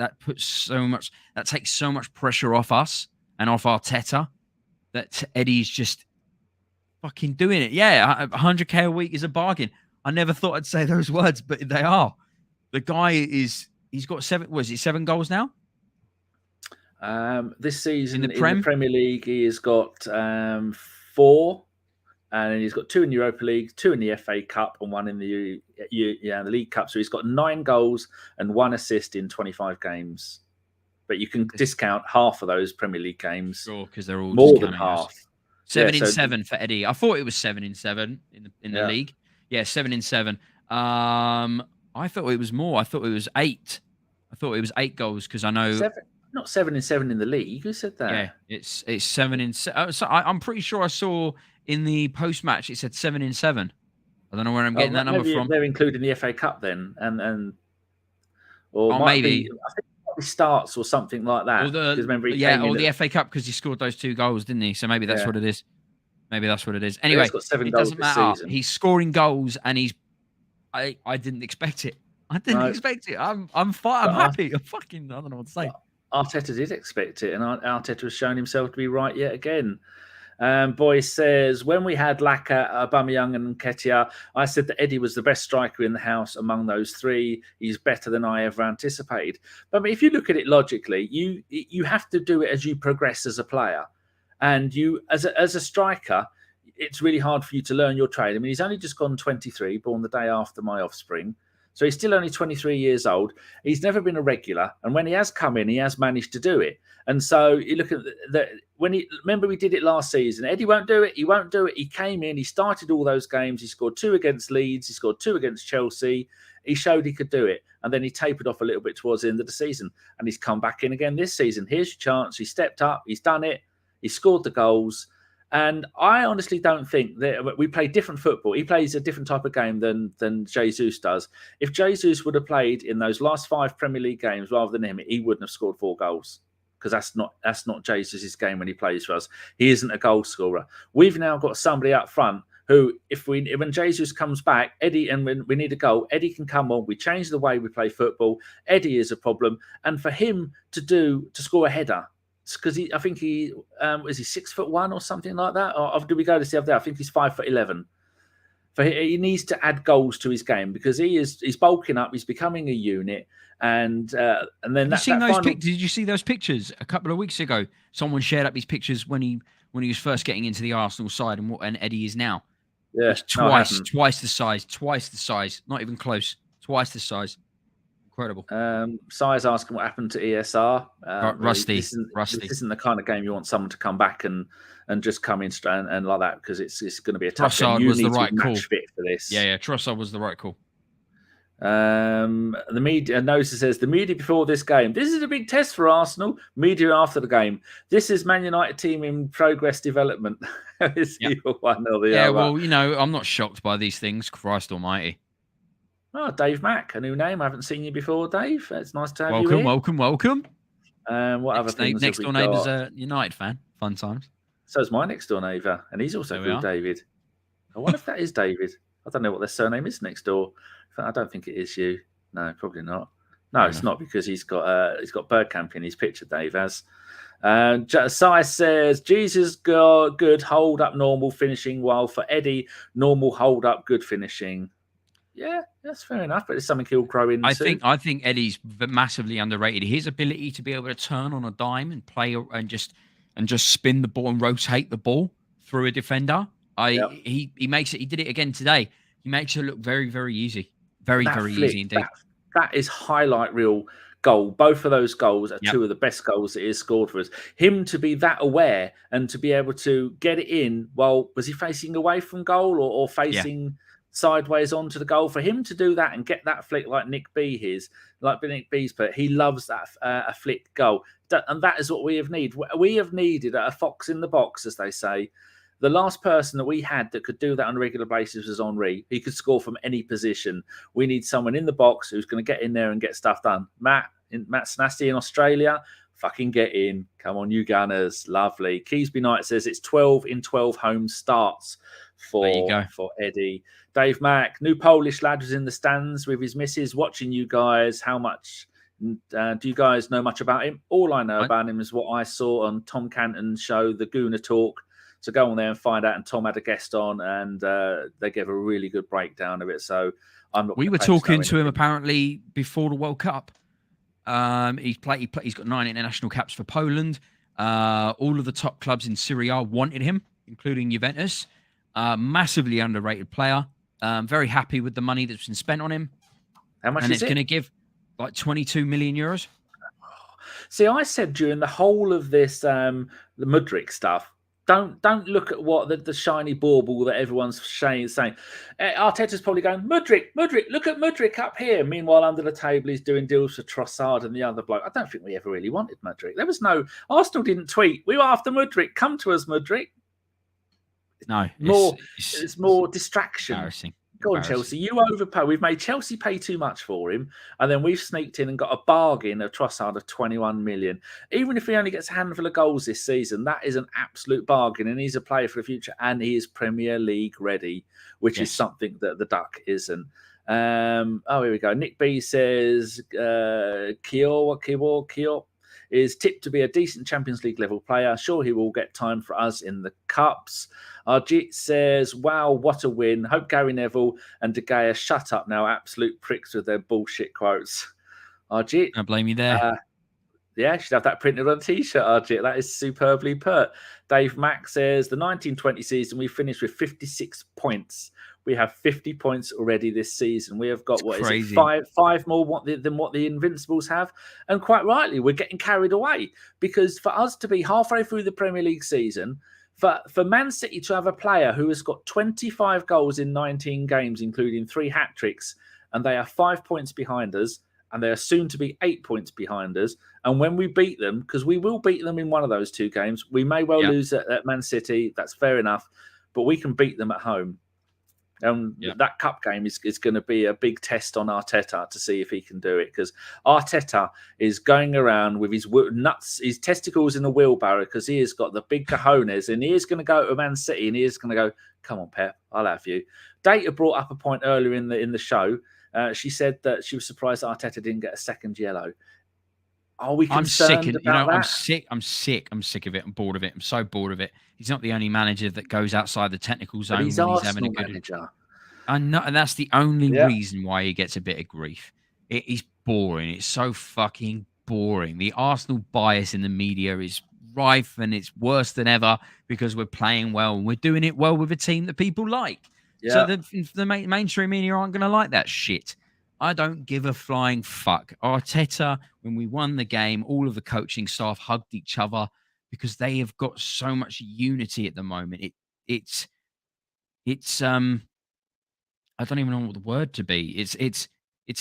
takes so much pressure off us and off Arteta that Eddie's just fucking doing it. Yeah, 100k a week is a bargain. I never thought I'd say those words, but they are. The guy he's got 7 goals now? This season in the Premier League, he has got 4, and he's got 2 in the Europa League, 2 in the FA Cup, and 1 in the League Cup. So he's got 9 goals and 1 assist in 25 games. But you can discount half of those Premier League games. Sure, because they're all more than half. 7 in 7 for Eddie. I thought it was 7 in 7 in the league. Yeah, 7 in 7. I thought it was more. I thought it was 8. I thought it was 8 goals because I know. Not 7 in 7 in the league. Who said that? Yeah, it's 7 in 7. So I'm pretty sure I saw in the post match it said 7 in 7. I don't know where I'm getting that number from. They're including the FA Cup then, or maybe I think it starts or something like that. Or the FA Cup because he scored those 2 goals, didn't he? So maybe that's what it is. Maybe that's what it is. Anyway, it doesn't matter. He's scoring goals and I didn't expect it. I didn't expect it. I'm happy. I don't know what to say. Arteta did expect it, and Arteta has shown himself to be right yet again. Boy says, when we had Laka, Aubameyang and Nketiah, I said that Eddie was the best striker in the house among those 3. He's better than I ever anticipated. But I mean, if you look at it logically, you have to do it as you progress as a player. And you, as a striker, it's really hard for you to learn your trade. I mean, he's only just gone 23, born the day after my offspring. So he's still only 23 years old. He's never been a regular. And when he has come in, he has managed to do it. And so you look at remember we did it last season. Eddie won't do it. He won't do it. He came in. He started all those games. He scored 2 against Leeds. He scored 2 against Chelsea. He showed he could do it. And then he tapered off a little bit towards the end of the season. And he's come back in again this season. Here's your chance. He stepped up. He's done it. He scored the goals. And I honestly don't think that we play different football. He plays a different type of game than Jesus does. If Jesus would have played in those last 5 Premier League games rather than him, he wouldn't have scored 4 goals because that's not Jesus' game when he plays for us. He isn't a goal scorer. We've now got somebody up front who, when Jesus comes back, Eddie, and when we need a goal, Eddie can come on. We change the way we play football. Eddie is a problem, and for him to score a header. Because I think he is he 6'1" or something like that. Or did we go this the other day? I think he's 5'11". He needs to add goals to his game because he's bulking up. He's becoming a unit, and then did you see those pictures a couple of weeks ago? Someone shared up his pictures when he was first getting into the Arsenal side and Eddie is now. Yeah, twice the size. Not even close. Twice the size. Incredible. Si's asking what happened to ESR. Rusty. This isn't the kind of game you want someone to come back and just come in and like that because it's going to be a tough game. Trossard was the right call. Fit for this. Yeah. Trossard was the right call. The media Nosa says the media before this game. This is a big test for Arsenal. Media after the game. This is Man United team in progress development. Is one or the other? Well, I'm not shocked by these things. Christ Almighty. Oh, Dave Mack, a new name. I haven't seen you before, Dave. It's nice to have you here. Welcome. What other things? Next door neighbour's a United fan. Fun times. So's my next door neighbour, and he's also called David. I wonder if that is David. I don't know what their surname is next door. I don't think it is you. No, probably not. No, it's not, because he's got Bergkamp in his picture, Dave has. Sai says, Jesus, good, hold up, normal finishing, while for Eddie, normal, hold up, good finishing. Yeah, that's fair enough, but it's something he'll grow into. I think Eddie's massively underrated. His ability to be able to turn on a dime and play and just spin the ball and rotate the ball through a defender. He makes it. He did it again today. He makes it look very, very easy. Very easy indeed. That is highlight reel goal. Both of those goals are two of the best goals that he has scored for us. Him to be that aware and to be able to get it in. Well, was he facing away from goal or facing sideways onto the goal? For him to do that and get that flick like Nick B's put, he loves that a flick goal, and that is what we have needed. We have needed a fox in the box, as they say. The last person that we had that could do that on a regular basis was Henry. He could score from any position. We need someone in the box who's going to get in there and get stuff done. Matt Snasty in Australia, fucking get in. Come on, you Gunners. Lovely. Keysby Knight says it's 12 in 12 home starts for Eddie. Dave Mack, new Polish lad, was in the stands with his missus watching you guys. How much do you guys know much about him? All I know about him is what I saw on Tom Canton's show, The Gooner Talk. So go on there and find out. And Tom had a guest on, and they gave a really good breakdown of it. So we were talking to him apparently before the World Cup. He's got 9 international caps for Poland. All of the top clubs in Serie A wanted him, including Juventus. Massively underrated player. Very happy with the money that's been spent on him. How much is it? And it's going to give like 22 million euros. See, I said during the whole of this, the Mudryk stuff, don't look at what the shiny bauble that everyone's saying. Arteta's probably going, Mudryk, look at Mudryk up here. Meanwhile, under the table, he's doing deals for Trossard and the other bloke. I don't think we ever really wanted Mudryk. There was no, Arsenal didn't tweet, we were after Mudryk. Come to us, Mudryk. No, it's more distraction. Embarrassing. Go on, Chelsea. You overpay. We've made Chelsea pay too much for him, and then we've sneaked in and got a bargain of Trossard of 21 million. Even if he only gets a handful of goals this season, that is an absolute bargain, and he's a player for the future, and he is Premier League ready, which is something that the Duck isn't. Here we go. Nick B says, Kio is tipped to be a decent Champions League level player. Sure, he will get time for us in the Cups. Arjit says, wow, what a win. Hope Gary Neville and De Gea shut up now. Absolute pricks with their bullshit quotes. Arjit. I blame you there. You should have that printed on a T-shirt, Arjit. That is superbly put. Dave Mack says, the 1920 season, we finished with 56 points. We have 50 points already this season. We have got, five more than what the Invincibles have. And quite rightly, we're getting carried away. Because for us to be halfway through the Premier League season, for Man City to have a player who has got 25 goals in 19 games, including 3 hat-tricks, and they are 5 points behind us, and they are soon to be 8 points behind us. And when we beat them, because we will beat them in one of those 2 games, we may well lose at Man City. That's fair enough. But we can beat them at home. And that cup game is going to be a big test on Arteta to see if he can do it, because Arteta is going around with his his testicles in a wheelbarrow, because he has got the big cojones, and he is going to go to Man City and he is going to go, come on, Pep, I'll have you. Data brought up a point earlier in the show. She said that she was surprised that Arteta didn't get a second yellow. Are we concerned about that? I'm sick of it. I'm bored of it. I'm so bored of it. He's not the only manager that goes outside the technical zone when he's having a good manager. I know, and that's the only reason why he gets a bit of grief. It is boring. It's so fucking boring. The Arsenal bias in the media is rife, and it's worse than ever because we're playing well and we're doing it well with a team that people like. Yeah. So the mainstream media aren't going to like that shit. I don't give a flying fuck. Arteta, when we won the game, all of the coaching staff hugged each other because they have got so much unity at the moment. It's I don't even know what the word to be. It's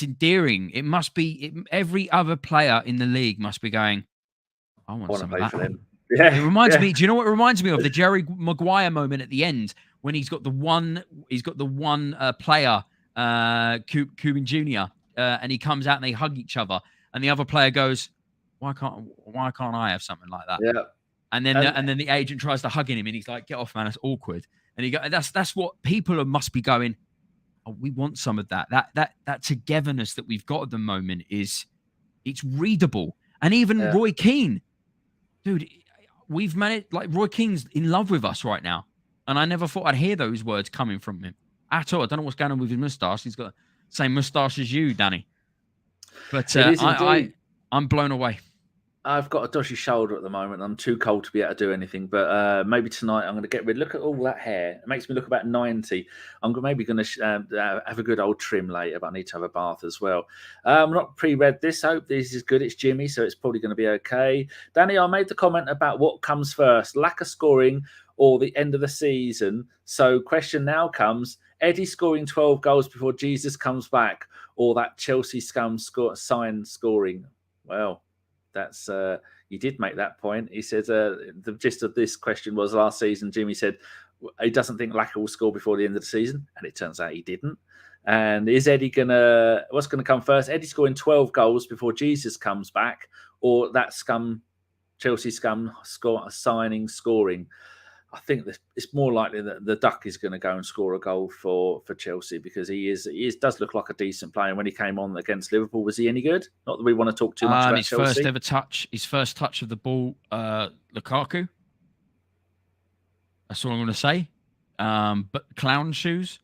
endearing. It must be. Every other player in the league must be going, I want some of that. For them. Yeah, it reminds me. Do you know what it reminds me of? The Jerry Maguire moment at the end when he's got the one player. Cuban Jr. And he comes out and they hug each other, and the other player goes, "Why can't I have something like that?" Yeah. And then the agent tries to hug him, and he's like, "Get off, man! That's awkward." And he go, "That's what people must be going. Oh, we want some of that. That togetherness that we've got at the moment it's readable." And even Roy Keane, dude, we've managed. Like Roy Keane's in love with us right now, and I never thought I'd hear those words coming from him at all. I don't know what's going on with his moustache. He's got the same moustache as you, Danny. But I'm blown away. I've got a dodgy shoulder at the moment. I'm too cold to be able to do anything. But maybe tonight I'm going to get rid. Look at all that hair. It makes me look about 90. I'm maybe going to have a good old trim later, but I need to have a bath as well. I'm not pre-read this. I hope this is good. It's Jimmy, so it's probably going to be okay. Danny, I made the comment about what comes first, lack of scoring or the end of the season. So question now comes, Eddie scoring 12 goals before Jesus comes back, or that Chelsea scum sign scoring? Well, that's you did make that point. He said the gist of this question was last season, Jimmy said he doesn't think Laka will score before the end of the season, and it turns out he didn't. And is Eddie what's going to come first? Eddie scoring 12 goals before Jesus comes back, or that Chelsea scum scoring? I think that it's more likely that the Duck is going to go and score a goal for Chelsea, because he does look like a decent player. When he came on against Liverpool, was he any good? Not that we want to talk too much about his Chelsea. His first touch of the ball, Lukaku. That's all I'm going to say. But clown shoes.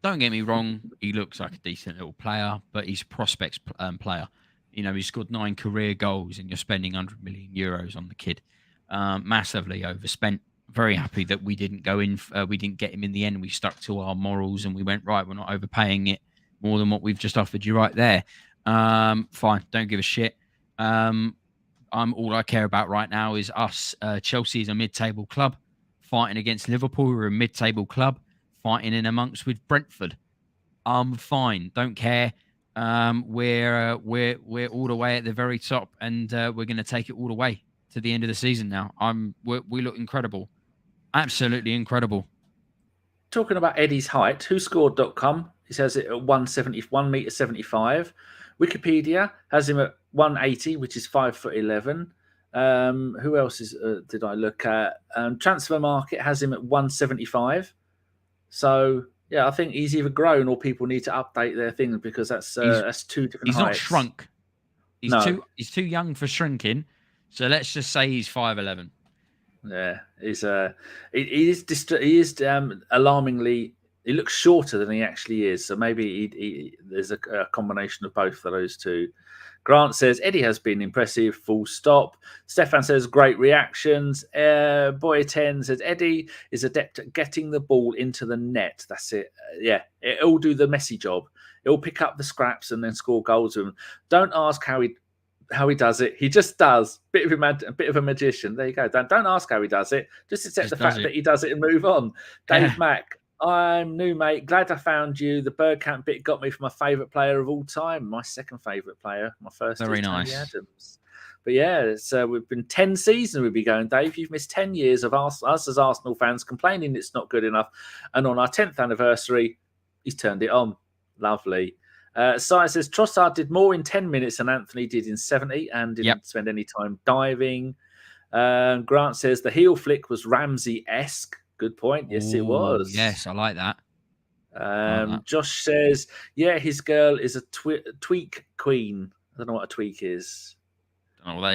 Don't get me wrong, he looks like a decent little player, but he's a prospects player. You know, he scored 9 career goals, and you're spending 100 million euros on the kid. Massively overspent. Very happy that we didn't go in. We didn't get him in the end. We stuck to our morals, and we went, right, we're not overpaying it more than what we've just offered you right there. Fine, don't give a shit. All I care about right now is us. Chelsea is a mid-table club fighting against Liverpool. We're a mid-table club fighting in amongst with Brentford. I'm fine. Don't care. We're all the way at the very top, and we're going to take it all the way to the end of the season now. We look incredible. Absolutely incredible. Talking about Eddie's height, whoscored.com, he says it at 1 meter 75. Wikipedia has him at 180, which is 5'11". Who else did I look at? Transfer Market has him at 175. So yeah, I think he's either grown or people need to update their things, because that's two different heights. He's not shrunk. He's too young for shrinking. So let's just say he's 5'11". Yeah, he is alarmingly. He looks shorter than he actually is. So maybe there's a combination of both of those two. Grant says Eddie has been impressive. Full stop. Stefan says great reactions. Boy10 says Eddie is adept at getting the ball into the net. That's it. Yeah, it'll do the messy job. It'll pick up the scraps and then score goals with them. Don't ask how he does it. He just does. A bit of a magician. There you go. Don't ask how he does it. Just accept the fact that he does it and move on. Dave Mack, I'm new, mate. Glad I found you. The Bergkamp bit got me for my favourite player of all time. My second favourite player. My first Very is nice. Tony Adams. But yeah, we've been 10 seasons we'll be going, Dave. You've missed 10 years of us as Arsenal fans complaining it's not good enough. And on our 10th anniversary, he's turned it on. Lovely. Soares says Trossard did more in 10 minutes than Anthony did in 70 and didn't spend any time diving. Grant says the heel flick was Ramsey-esque. Good point. Yes, it was. Yes, I like that. Josh says, yeah, his girl is a tweak queen. I don't know what a tweak is. Don't know what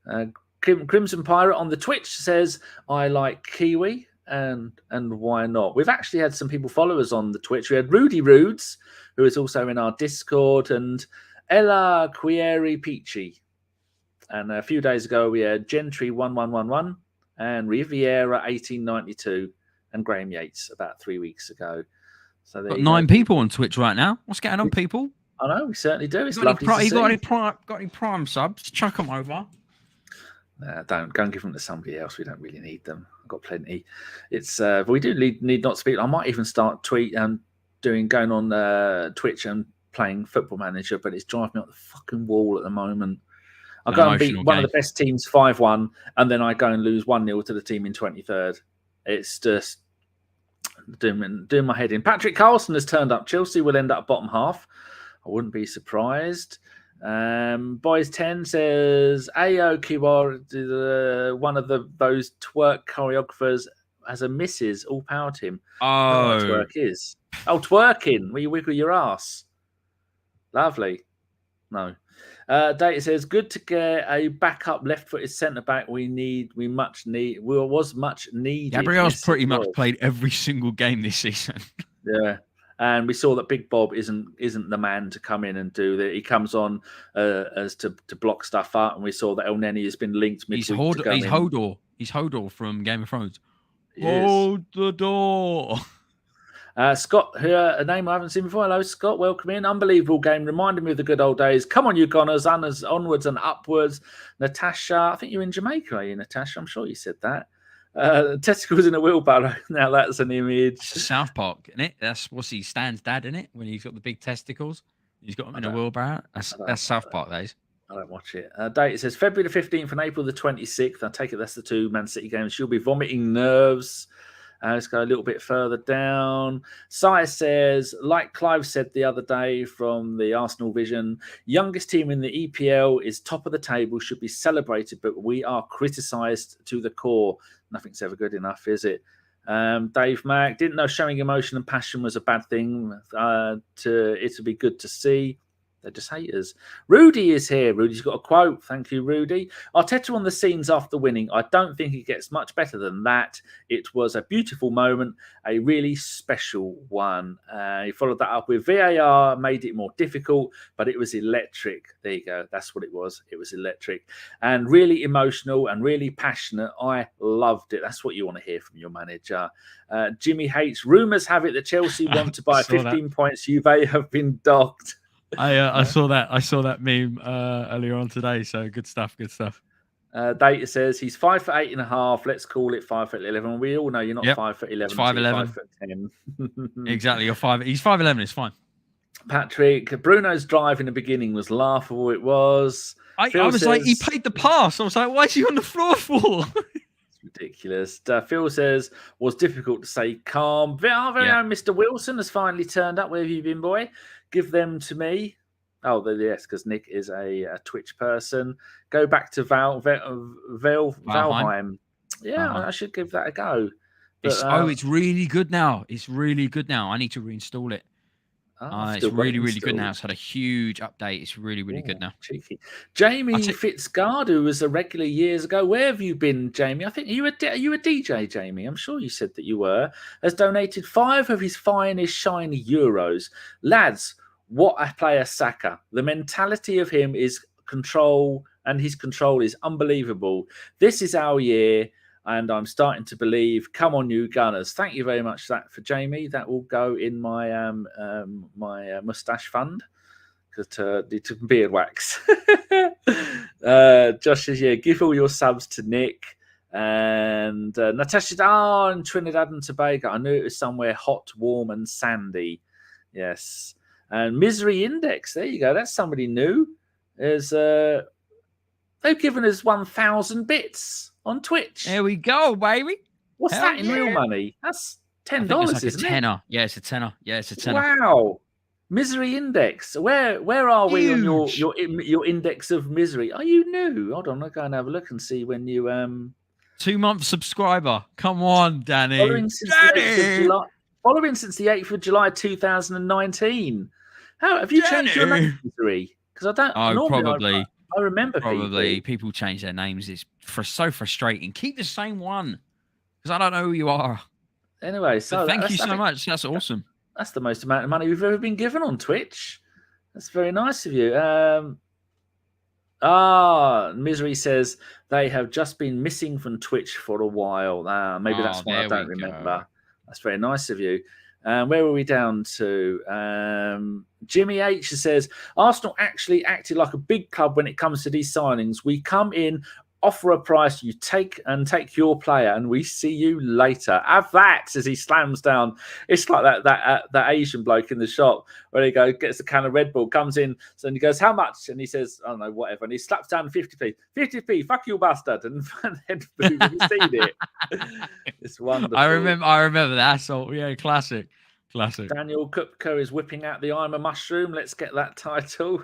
that is. Crimson Pirate on the Twitch says, I like Kiwi. And why not? We've actually had some people follow us on the Twitch. We had Rudy Rudes, who is also in our Discord, and Ella Quieri Peachy. And a few days ago, we had Gentry 1111 and Riviera 1892 and Graham Yates about 3 weeks ago. So got 9 people on Twitch right now. What's going on, people? I know, we certainly do. It's lovely to see. Got any prime subs? Chuck them over. Don't go and give them to somebody else. We don't really need them. I've got plenty. It's we do need not to speak. I might even start going on Twitch and playing Football Manager, but it's driving me up the fucking wall at the moment. I go and beat one of the best teams 5-1, and then I go and lose 1-0 to the team in 23rd. It's just doing my head in. Patrick Carlson has turned up. Chelsea will end up bottom half. I wouldn't be surprised. Boys 10 says Ayo Kiwara, one of those twerk choreographers, has a missus. All power to him. I don't know what twerk is. Oh, twerking, where you wiggle your ass. Lovely. No. Data says good to get a backup left-footed centre back. Was much needed. Gabriel's pretty much played every single game this season. Yeah. And we saw that Big Bob isn't the man to come in and do that. He comes on as to block stuff up, and we saw that El Neni has been linked midweek. He's Hodor. He's Hodor from Game of Thrones. Hold the door. Scott, a name I haven't seen before. Hello, Scott. Welcome in. Unbelievable game. Reminded me of the good old days. Come on, you Gunners. Onwards and upwards. Natasha, I think you're in Jamaica, are you, Natasha? I'm sure you said that. Testicles in a wheelbarrow. Now that's an image. South Park, isn't it? That's Stan's dad, isn't it? When he's got the big testicles, he's got them in a wheelbarrow. That's South Park days. I don't watch it. Date, it says February the 15th and April the 26th. I take it that's the two Man City games. She'll be vomiting nerves. Let's go a little bit further down. Sai says, like Clive said the other day from the Arsenal Vision, youngest team in the EPL is top of the table, should be celebrated, but we are criticised to the core. Nothing's ever good enough, is it? Dave Mack, didn't know showing emotion and passion was a bad thing. It'll be good to see. They're just haters. Rudy is here. Rudy's got a quote. Thank you, Rudy. Arteta on the scenes after winning. I don't think it gets much better than that. It was a beautiful moment, a really special one. He followed that up with VAR, made it more difficult, but it was electric. There you go. That's what it was. It was electric and really emotional and really passionate. I loved it. That's what you want to hear from your manager. Jimmy hates. Rumours have it that Chelsea want to buy 15 points. Juve have been docked. I saw that meme earlier on today. So good stuff. Data says he's 5'8.5". Let's call it 5'11". We all know you're not 5'11". 5'11". 5'10". Exactly. You're 5. He's 5'11". It's fine. Patrick, Bruno's drive in the beginning was laughable. It was. I was like, he played the pass. I was like, why is he on the floor for? It's ridiculous. Phil says was difficult to say calm. Our very own Mr. Wilson has finally turned up. Where have you been, boy? Give them to me. Oh, yes, because Nick is a Twitch person. Go back to Valheim. Yeah, I should give that a go. But, it's really good now. It's really good now. I need to reinstall it. It's really, really good now. It's had a huge update. It's really, really good now. Cheeky. Jamie Fitzgard, who was a regular years ago. Where have you been, Jamie? I think are you a DJ, Jamie? I'm sure you said that you were. Has donated 5 of his finest shiny euros. Lads, what a player, Saka. The mentality of him is control, and his control is unbelievable. This is our year. And I'm starting to believe. Come on, you Gunners! Thank you very much for Jamie. That will go in my my moustache fund to beard wax. Josh says, give all your subs to Nick. And Natasha, in Trinidad and Tobago. I knew it was somewhere hot, warm, and sandy. Yes. And Misery Index. There you go. That's somebody new. They've given us 1,000 bits on Twitch. There we go, baby. What's that in real money? That's $10, isn't it? Tenner. Yeah, it's a tenner. Wow. Misery Index. Where are we on your index of misery? Are you new? Hold on, I'll go and have a look and see when you 2-month subscriber. Come on, Danny. Following since the 8th of July 2019. How have you changed your name, Misery? Because I don't. Probably. I remember people change their names. It's so frustrating. Keep the same one because I don't know who you are. Anyway, so thank you so much. That's awesome. That's the most amount of money we've ever been given on Twitch. That's very nice of you. Misery says they have just been missing from Twitch for a while. Maybe that's why I don't remember. That's very nice of you. Where were we down to? Jimmy H says, Arsenal actually acted like a big club when it comes to these signings. We come in, offer a price, you take your player, and we see you later. Have that, as he slams down. It's like that Asian bloke in the shop where he gets a can of Red Bull, comes in, so he goes, how much? And he says, I don't know, whatever. And he slaps down 50p. 50p, fuck you, bastard. And then boom, you've seen it. It's wonderful. I remember that. So yeah, classic. Classic. Daniel Kupko is whipping out the I'm a Mushroom. Let's get that title.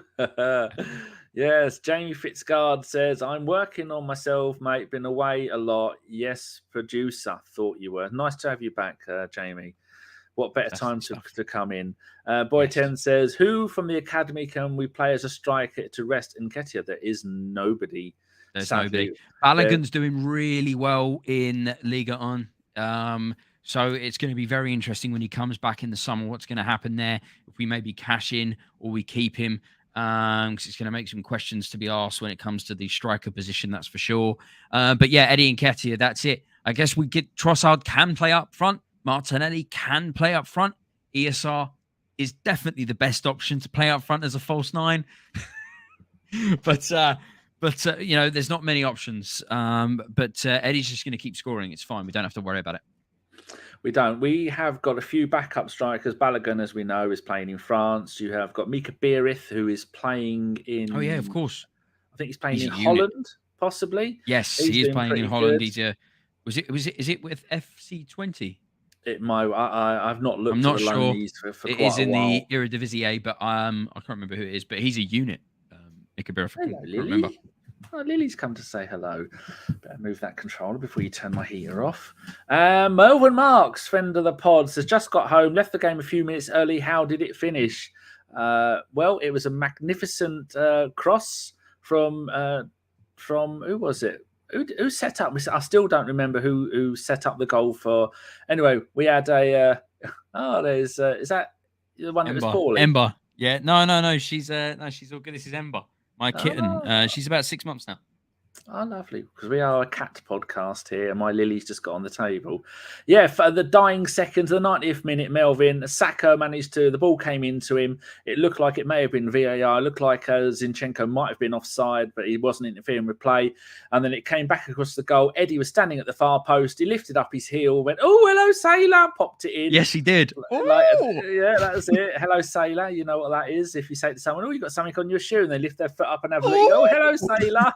Yes, Jamie Fitzgard says, I'm working on myself, mate. Been away a lot. Yes, producer. Thought you were. Nice to have you back, Jamie. What better time to come in? Boy10 says, who from the academy can we play as a striker to rest Nketiah? There is nobody. There's nobody. Balogun's doing really well in Liga On. So it's going to be very interesting when he comes back in the summer. What's going to happen there? If we maybe cash in or we keep him, because it's going to make some questions to be asked when it comes to the striker position. That's for sure. But yeah, Eddie Nketiah, that's it. I guess we get Trossard can play up front. Martinelli can play up front. ESR is definitely the best option to play up front as a false nine. But you know, there's not many options. But Eddie's just going to keep scoring. It's fine. We don't have to worry about it. We don't. We have got a few backup strikers. Balogun, as we know, is playing in France. You have got Mika Berith, who is playing in... Oh, yeah, of course. I think he's playing in Holland, possibly. Yes, he is playing in Holland. Good. Is it with FC20? It might. I've not looked. I'm not sure. For it quite is a in while. the Eredivisie, but I can't remember who it is. But he's a unit. Mika Berith, I remember. Oh, Lily's come to say hello. Better move that controller before you turn my heater off. Melvin Marks, friend of the pod, says, just got home, left the game a few minutes early. How did it finish? Well, it was a magnificent cross from who was it? Who set up? I still don't remember who set up the goal for. Anyway, we had a. Is that the one that was poorly? Ember. Yeah. No. She's all good. This is Ember. My kitten. She's about 6 months now. Oh, lovely. Because we are a cat podcast here, and my Lily's just got on the table. Yeah, for the dying seconds, the 90th minute, Melvin, Saka managed to, the ball came into him. It looked like it may have been VAR. It looked like Zinchenko might have been offside, but he wasn't interfering with play. And then it came back across the goal. Eddie was standing at the far post. He lifted up his heel, went, oh, hello, Sailor, popped it in. Yes, he did. Yeah, that was it. Hello, Sailor. You know what that is. If you say to someone, oh, you got something on your shoe, and they lift their foot up and have a look, oh, hello, Sailor.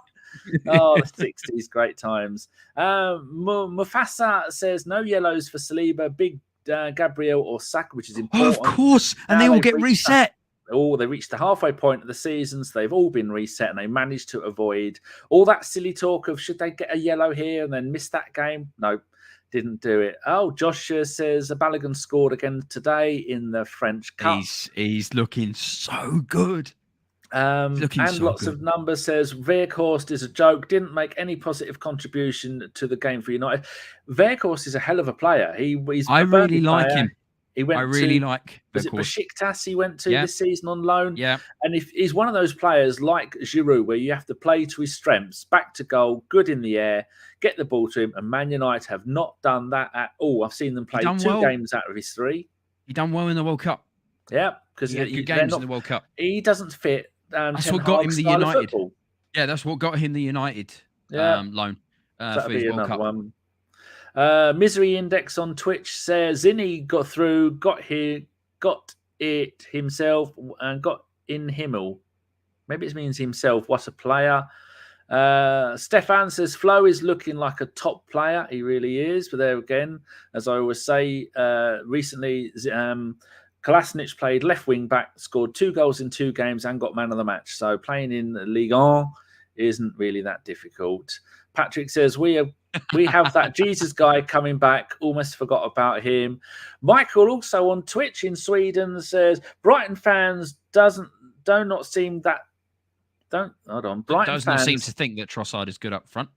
Oh, the 60s, great times. Mufasa says no yellows for Saliba, big Gabriel or Saka, which is important. Oh, of course, and they all get reset. They reached the halfway point of the season, so they've all been reset, and they managed to avoid all that silly talk of should they get a yellow here and then miss that game. No, didn't do it. Oh, Joshua says Balogun scored again today in the French Cup. He's looking so good. And lots of numbers says Weghorst is a joke, didn't make any positive contribution to the game for United. Weghorst is a hell of a player. I really like him. He went was it Besiktas he went to this season on loan? Yeah. And if he's one of those players like Giroud, where you have to play to his strengths, back to goal, good in the air, get the ball to him, and Man United have not done that at all. I've seen them play two games out of his three. He done well in the World Cup. Yeah, because he had good games in the World Cup. He doesn't fit. That's what got him the United. Yeah, that's what got him the United loan for his World Cup. One. Misery Index on Twitch says Zinni got through, got it himself, and got in Himmel. Maybe it means himself. What a player. Stefan says Flo is looking like a top player. He really is. But there again, as I always say, recently Kolasinac played left wing back, scored 2 goals in 2 games and got man of the match. So playing in Ligue 1 isn't really that difficult. Patrick says we have that Jesus guy coming back. Almost forgot about him. Michael also on Twitch in Sweden says Brighton fans Brighton fans seem to think that Trossard is good up front.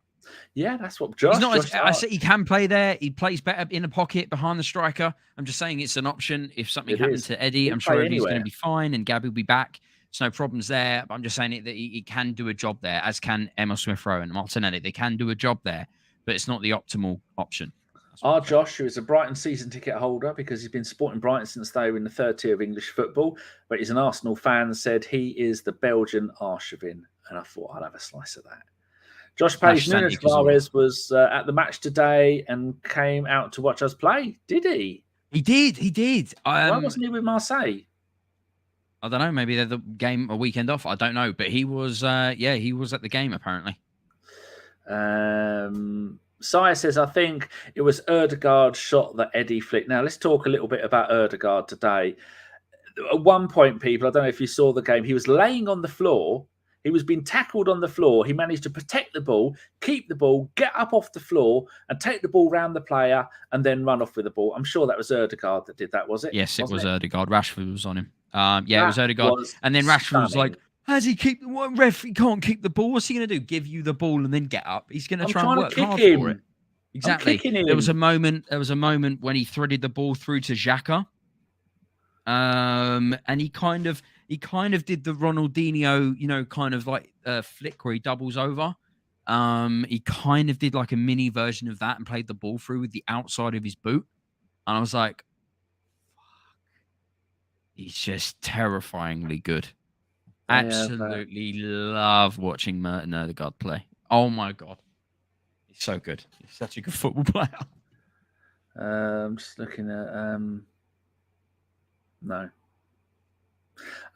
Yeah, that's what Josh. I say he can play there. He plays better in the pocket behind the striker. I'm just saying it's an option. If something happens to Eddie, I'm sure Eddie's going to be fine and Gabby will be back. There's no problems there. But I'm just saying that he can do a job there, as can Emil Smith-Rowe and Martinelli. They can do a job there, but it's not the optimal option. Our Josh, who is a Brighton season ticket holder because he's been supporting Brighton since they were in the 3rd tier of English football, but he's an Arsenal fan, said he is the Belgian Arshavin. And I thought I'd have a slice of that. Josh Page, Nunes Suarez was at the match today and came out to watch us play. Did he? He did. Why wasn't he with Marseille? I don't know. Maybe they're the game a weekend off. I don't know. But he was, he was at the game apparently. Saya says, I think it was Odegaard's shot that Eddie flicked. Now, let's talk a little bit about Odegaard today. At one point, people, I don't know if you saw the game, he was laying on the floor. He was being tackled on the floor. He managed to protect the ball, keep the ball, get up off the floor and take the ball round the player and then run off with the ball. I'm sure that was Odegaard that did that, was it? Yes, it was Odegaard. Rashford was on him. It was Odegaard. And then Rashford was like, how's he keep the ref? He can't keep the ball. What's he going to do? Give you the ball and then get up? He's going to try and work hard for it. Exactly. There was a moment when he threaded the ball through to Xhaka. And he kind of did the Ronaldinho, kind of like flick where he doubles over. He kind of did like a mini version of that and played the ball through with the outside of his boot. And I was like, he's just terrifyingly good. Absolutely love watching Martin Odegaard play. Oh my God. He's so good. He's such a good football player. I'm just looking at... No.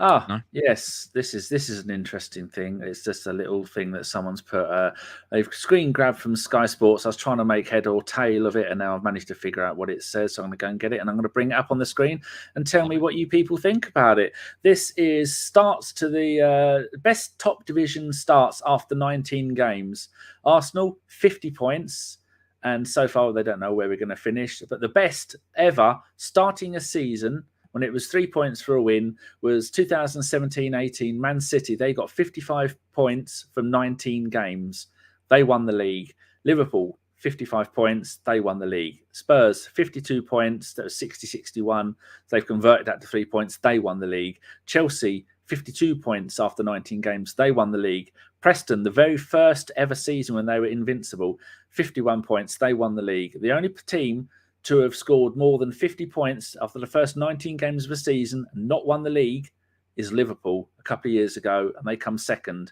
No. Yes. This is an interesting thing. It's just a little thing that someone's put. They've screen grabbed from Sky Sports. I was trying to make head or tail of it, and now I've managed to figure out what it says. So I'm going to go and get it, and I'm going to bring it up on the screen and tell me what you people think about it. This is starts to the best top division starts after 19 games. Arsenal 50 points. And so far, they don't know where we're going to finish. But the best ever starting a season when it was 3 points for a win was 2017-18 Man City. They got 55 points from 19 games. They won the league. Liverpool, 55 points. They won the league. Spurs, 52 points. That was 60-61. They've converted that to 3 points. They won the league. Chelsea, 52 points after 19 games. They won the league. Preston, the very first ever season when they were invincible, 51 points. They won the league. The only team to have scored more than 50 points after the first 19 games of a season and not won the league is Liverpool a couple of years ago, and they come second.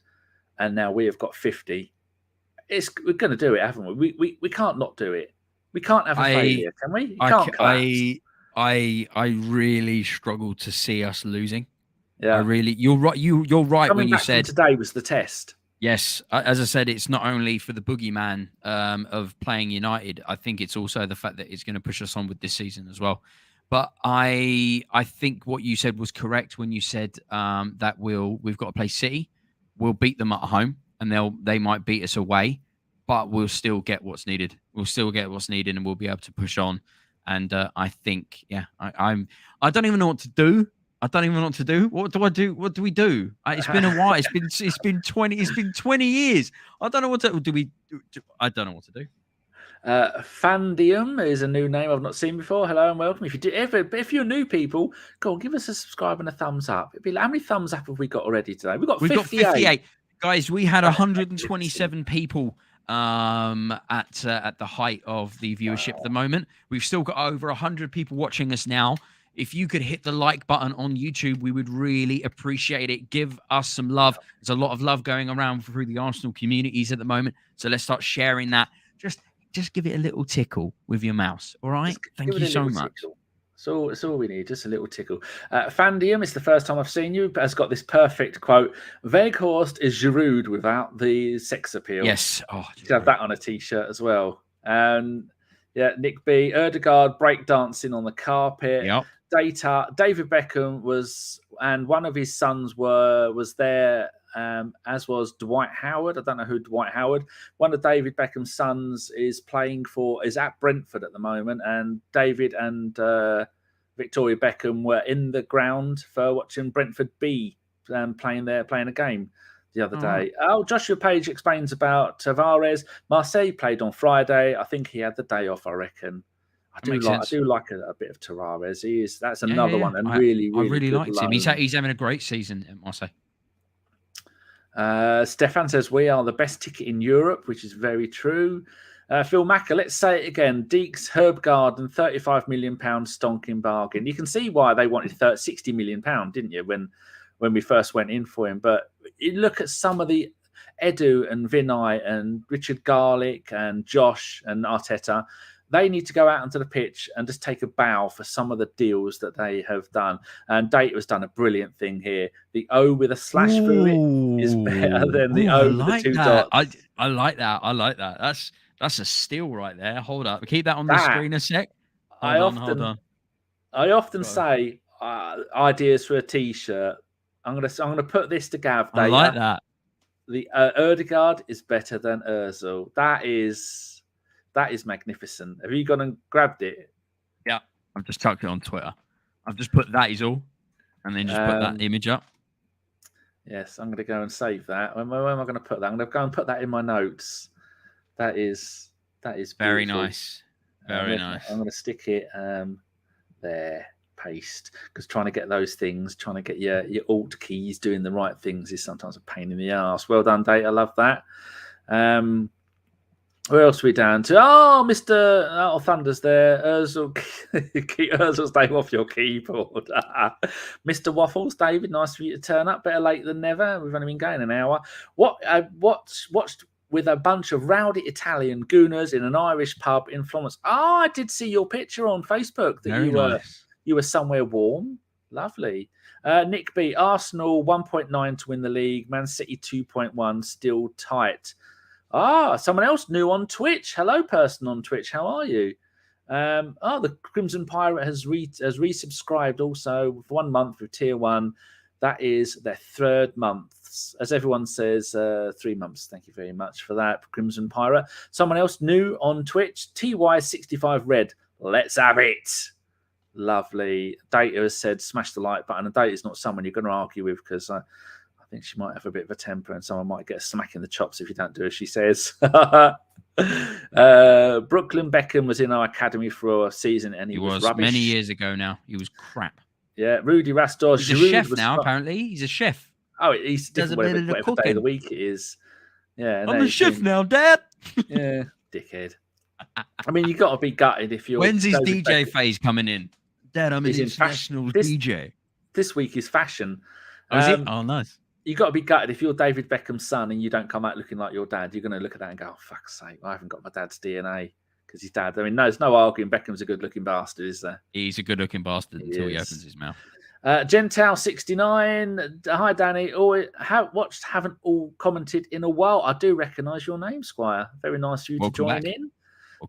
And now we have got 50. We're going to do it, haven't we? We can't not do it. We can't have a failure, can we? I really struggle to see us losing. Yeah, you're right. You're right Coming when you back said today was the test. Yes, as I said, it's not only for the boogeyman of playing United. I think it's also the fact that it's going to push us on with this season as well. But I think what you said was correct when you said that we've got to play City. We'll beat them at home, and they might beat us away, but we'll still get what's needed. We'll still get what's needed, and we'll be able to push on. And I think, I don't even know what to do. What do I do? What do we do? It's been a while. It's been 20 years. I don't know what to do. I don't know what to do. Fandium is a new name I've not seen before. Hello and welcome. If you're new people, go on, give us a subscribe and a thumbs up. How many thumbs up have we got already today? We've got 58. Guys, we had 127 people at the height of the viewership at the moment. We've still got over 100 people watching us now. If you could hit the like button on YouTube, we would really appreciate it. Give us some love. There's a lot of love going around through the Arsenal communities at the moment. So let's start sharing that. Just give it a little tickle with your mouse. All right? Thank you so much. So it's all we need, just a little tickle. Fandium, it's the first time I've seen you, has got this perfect quote. Weghorst is Giroud without the sex appeal. Yes. Oh, you should have that on a T-shirt as well. Yeah, Nick B. Odegaard breakdancing on the carpet. Yep. David Beckham and one of his sons was there, as was Dwight Howard. I don't know who Dwight Howard. One of David Beckham's sons is at Brentford at the moment, and David and Victoria Beckham were in the ground for watching Brentford B playing a game the other day. Oh, Joshua Page explains about Tavares. Marseille played on Friday. I think he had the day off, I reckon. I do like a bit of Tavares. That's another one, and I really liked him. He's having a great season at Marseille. Stefan says we are the best ticket in Europe, which is very true. Phil Macker, let's say it again. Deac's Herbgard and £35 million stonking bargain. You can see why they wanted £60 million, didn't you, when we first went in for him? But you look at some of the Edu and Vinay and Richard Garlick and Josh and Arteta. They need to go out onto the pitch and just take a bow for some of the deals that they have done. And Data has done a brilliant thing here. The O with a slash through it is better than the O with the two dots. I like that. That's a steal right there. Hold up. Keep that on the screen a sec. Hold on. I often say ideas for a T-shirt. I'm gonna put this to Gav. I like that. The Odegaard is better than Ozil. That is magnificent. Have you gone and grabbed it? Yeah, I've just chucked it on Twitter. I've just put that is all, and then just put that image up. Yes, I'm going to go and save that. Where am I going to put that? I'm going to go and put that in my notes. That is very beautiful. Nice. Very nice. I'm going to stick it there. Paste, because trying to get those things, trying to get your alt keys doing the right things is sometimes a pain in the ass. Well done, Date. I love that. Where else are we down to? Oh, Mr. Thunder's there. Keep Ozil's name off your keyboard. Mr. Waffles, David, nice for you to turn up. Better late than never. We've only been going an hour. Watched with a bunch of rowdy Italian gooners in an Irish pub in Florence. Oh, I did see your picture on Facebook that you were somewhere warm. Lovely. Nick B, Arsenal 1.9 to win the league. Man City 2.1, still tight. Someone else new on Twitch. Hello, person on Twitch. How are you? The Crimson Pirate has resubscribed also for 1 month with Tier 1. That is their 3rd month. As everyone says, 3 months. Thank you very much for that, Crimson Pirate. Someone else new on Twitch. TY65 Red. Let's have it. Lovely. Data has said smash the like button. And Data is not someone you're going to argue with, because I think she might have a bit of a temper and someone might get a smack in the chops if you don't do as she says. Brooklyn Beckham was in our academy for a season and he was rubbish. Many years ago now. He was crap. Yeah, Rudy Rastor. He's a chef now, apparently. He's a chef. Oh, he does whatever day of the week it is. Yeah, I'm a chef now, Dad. Yeah, dickhead. I mean, you got to be gutted if you're... When's his DJ phase coming in? Dad, I'm an international DJ. This week is fashion. Is it? Oh, nice. You got to be gutted if you're David Beckham's son and you don't come out looking like your dad. You're going to look at that and go, "Oh, fuck's sake, I haven't got my dad's DNA." Because his dad. I mean, there's no arguing. Beckham's a good-looking bastard, is there? He's a good-looking bastard until he opens his mouth. Gentile69. Hi, Danny. Haven't all commented in a while. I do recognise your name, Squire. Very nice for you to join in.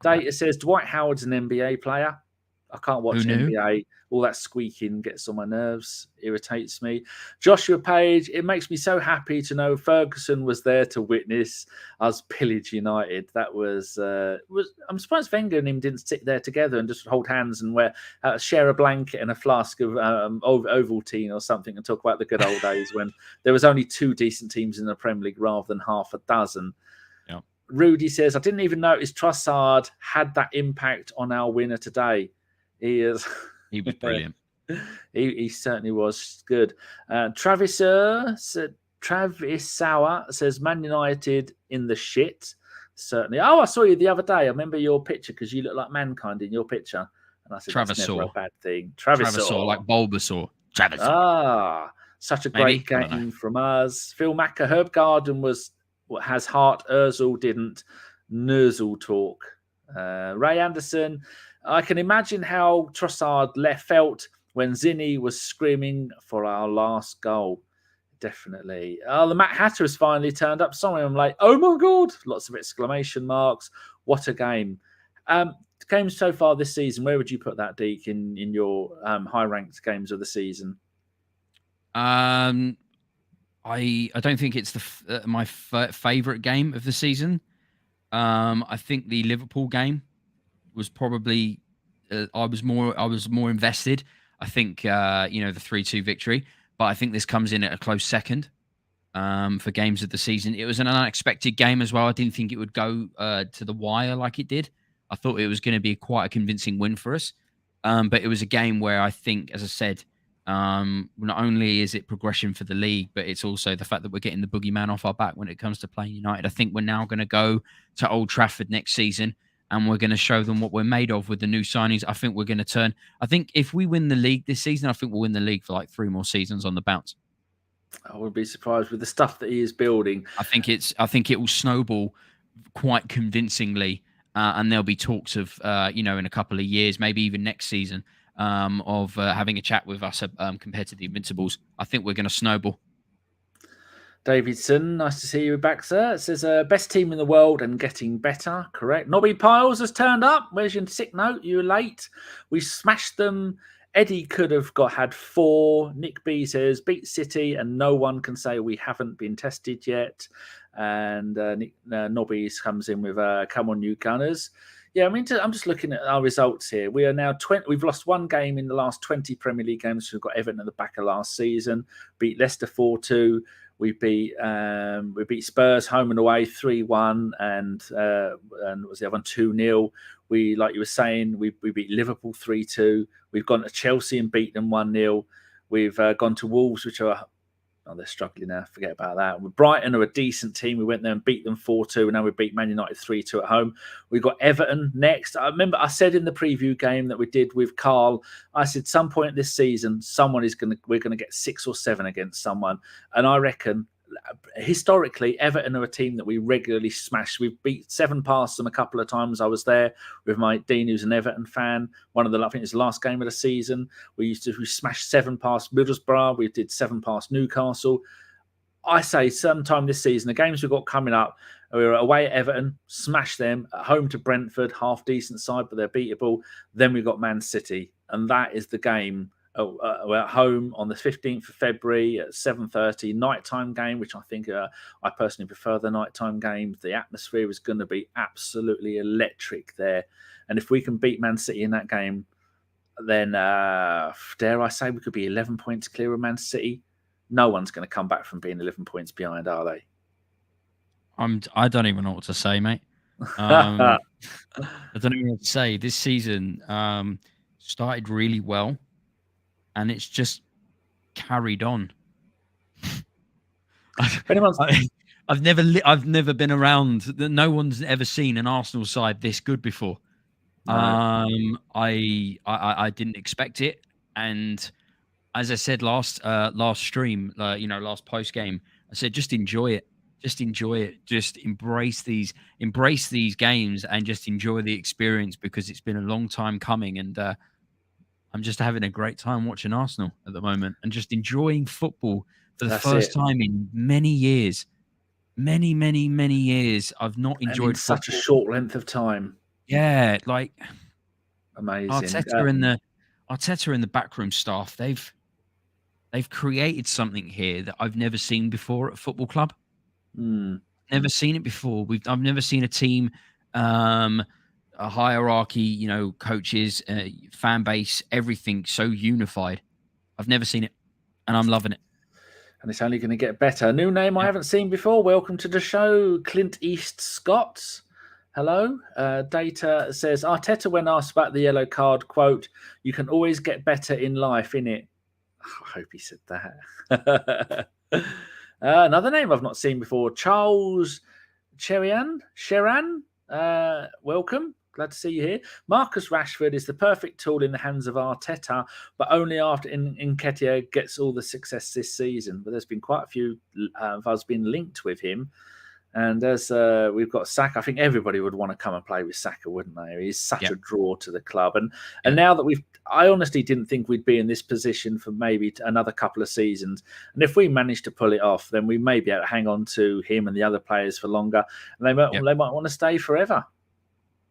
Data says Dwight Howard's an NBA player. I can't watch NBA. All that squeaking gets on my nerves, irritates me. Joshua Page, it makes me so happy to know Ferguson was there to witness us pillage United. That was I'm surprised Wenger and him didn't sit there together and just hold hands and share a blanket and a flask of Ovaltine or something and talk about the good old days when there was only 2 decent teams in the Premier League rather than half a dozen. Yeah. Rudy says, I didn't even notice Trossard had that impact on our winner today. He was brilliant. He certainly was good. Travis Sauer says, Man United in the shit. Certainly. Oh, I saw you the other day. I remember your picture because you look like Mankind in your picture. And I said, that's never a bad thing. Travis Sauer, like Bulbasaur. Such a great game from us. Phil Macker, Herb Garden has heart, Ozil didn't. Nuzzle talk. Ray Anderson, I can imagine how Trossard felt when Zinni was screaming for our last goal. Definitely. The Matt Hatter has finally turned up. Sorry, I'm like, oh my God. Lots of exclamation marks. What a game. Games so far this season, where would you put that, Deac, in your high-ranked games of the season? I don't think it's my favourite game of the season. I think the Liverpool game was probably I was more invested. I think the 3-2 victory, but I think this comes in at a close second for games of the season. It was an unexpected game as well. I didn't think it would go to the wire like it did. I thought it was going to be quite a convincing win for us, but it was a game where I think, as I said, not only is it progression for the league, but it's also the fact that we're getting the boogeyman off our back when it comes to playing United. I think we're now going to go to Old Trafford next season and we're going to show them what we're made of with the new signings. I think we're going to turn. I think if we win the league this season, I think we'll win the league for like 3 more seasons on the bounce. I wouldn't be surprised with the stuff that he is building. I think it will snowball quite convincingly, and there'll be talks of in a couple of years, maybe even next season, of having a chat with us compared to the Invincibles. I think we're going to snowball. Davidson, nice to see you back, sir. It says, best team in the world and getting better. Correct. Nobby Piles has turned up. Where's your sick note? You were late. We smashed them. Eddie could have had 4. Nick B says, beat City and no one can say we haven't been tested yet. And Nobby comes in with, come on, you Gunners. Yeah, I mean, I'm just looking at our results here. We are now 20. We've lost 1 game in the last 20 Premier League games. We've got Everton at the back of last season. Beat Leicester 4-2. We beat Spurs home and away 3-1, and what was the other one 2-0. We, like you were saying, we beat Liverpool 3-2. We've gone to Chelsea and beat them 1-0. We've gone to Wolves, which are they're struggling now. Forget about that. Brighton are a decent team. We went there and beat them 4-2, and now we beat Man United 3-2 at home. We've got Everton next. I remember I said in the preview game that we did with Karl, I said some point this season, we're going to get 6 or 7 against someone, and I reckon historically Everton are a team that we regularly smash. We've beat 7 past them a couple of times. I was there with my Dean, who's an Everton fan. I think it's the last game of the season. We smashed 7 past Middlesbrough. We did 7 past Newcastle. I say sometime this season, the games we've got coming up, we were away at Everton, smash them, at home to Brentford, half decent side, but they're beatable. Then we've got Man City, and that is the game. We're at home on the 15th of February at 7:30, nighttime game, which I think I personally prefer the nighttime games. The atmosphere is going to be absolutely electric there. And if we can beat Man City in that game, then dare I say we could be 11 points clear of Man City. No one's going to come back from being 11 points behind, are they? I don't even know what to say, mate. I don't even know what to say. This season started really well. And it's just carried on. I've never been around. No one's ever seen an Arsenal side this good before. No. I didn't expect it, and as I said last stream, last post game, I said just enjoy it. Just enjoy it. Just embrace these games, and just enjoy the experience because it's been a long time coming, and I'm just having a great time watching Arsenal at the moment and just enjoying football for the first time in many years. Many, many, many years. I've not enjoyed such a short length of time. Yeah, like amazing. Arteta and the backroom staff, they've created something here that I've never seen before at a football club. Never seen it before. I've never seen a team a hierarchy, coaches, fan base, everything so unified. I've never seen it, and I'm loving it. And it's only going to get better. A new name I haven't seen before. Welcome to the show, Clint East Scott. Hello. Data says, Arteta, when asked about the yellow card, quote, you can always get better in life, innit? Oh, I hope he said that. Another name I've not seen before, Charles Sheran. Welcome. Glad to see you here. Marcus Rashford is the perfect tool in the hands of Arteta, but only after Nketiah gets all the success this season. But there's been quite a few of us been linked with him. And as we've got Saka, I think everybody would want to come and play with Saka, wouldn't they? He's such a draw to the club. And now that I honestly didn't think we'd be in this position for maybe another couple of seasons. And if we manage to pull it off, then we may be able to hang on to him and the other players for longer. And they might want to stay forever.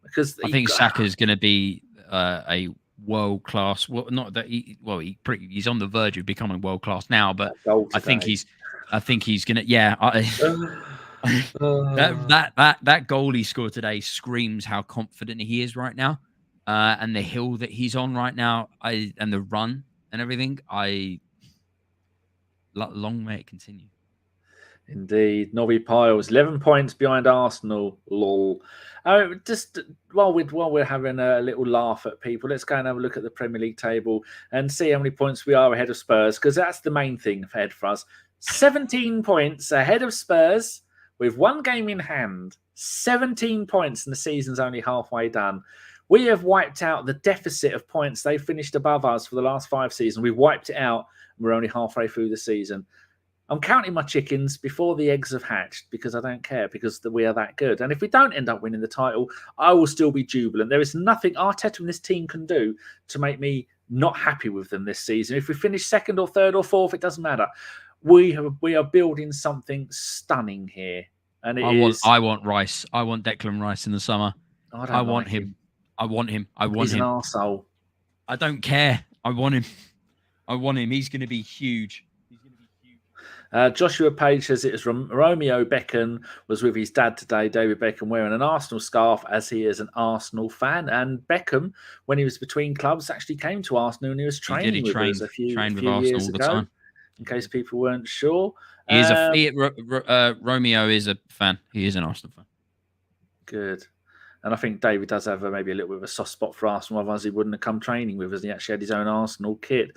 Because I think Saka is going to be a world class. Well, not that he's on the verge of becoming world class now, but I think he's going to. Yeah, that goal he scored today screams how confident he is right now, and the hill that he's on right now, and the run and everything. Long may it continue. Indeed. Nobby Piles, 11 points behind Arsenal. Lol. Just while we're having a little laugh at people, let's go and have a look at the Premier League table and see how many points we are ahead of Spurs, because that's the main thing ahead for us. 17 points ahead of Spurs with 1 game in hand. 17 points and the season's only halfway done. We have wiped out the deficit of points. They finished above us for the last 5 seasons. We've wiped it out. We're only halfway through the season. I'm counting my chickens before the eggs have hatched because I don't care, because we are that good. And if we don't end up winning the title, I will still be jubilant. There is nothing Arteta and this team can do to make me not happy with them this season. If we finish 2nd or 3rd or 4th, it doesn't matter. we are building something stunning here. And I want Rice. I want Declan Rice in the summer. I want like him. I want him. He's an arsehole. I don't care. I want him. He's going to be huge. Joshua Page says it was Romeo Beckham was with his dad today, David Beckham, wearing an Arsenal scarf as he is an Arsenal fan. And Beckham, when he was between clubs, actually came to Arsenal and he was training with us a few years ago, in case people weren't sure. Romeo is a fan. He is an Arsenal fan. Good. And I think David does have maybe a little bit of a soft spot for Arsenal, otherwise he wouldn't have come training with us. He actually had his own Arsenal kit.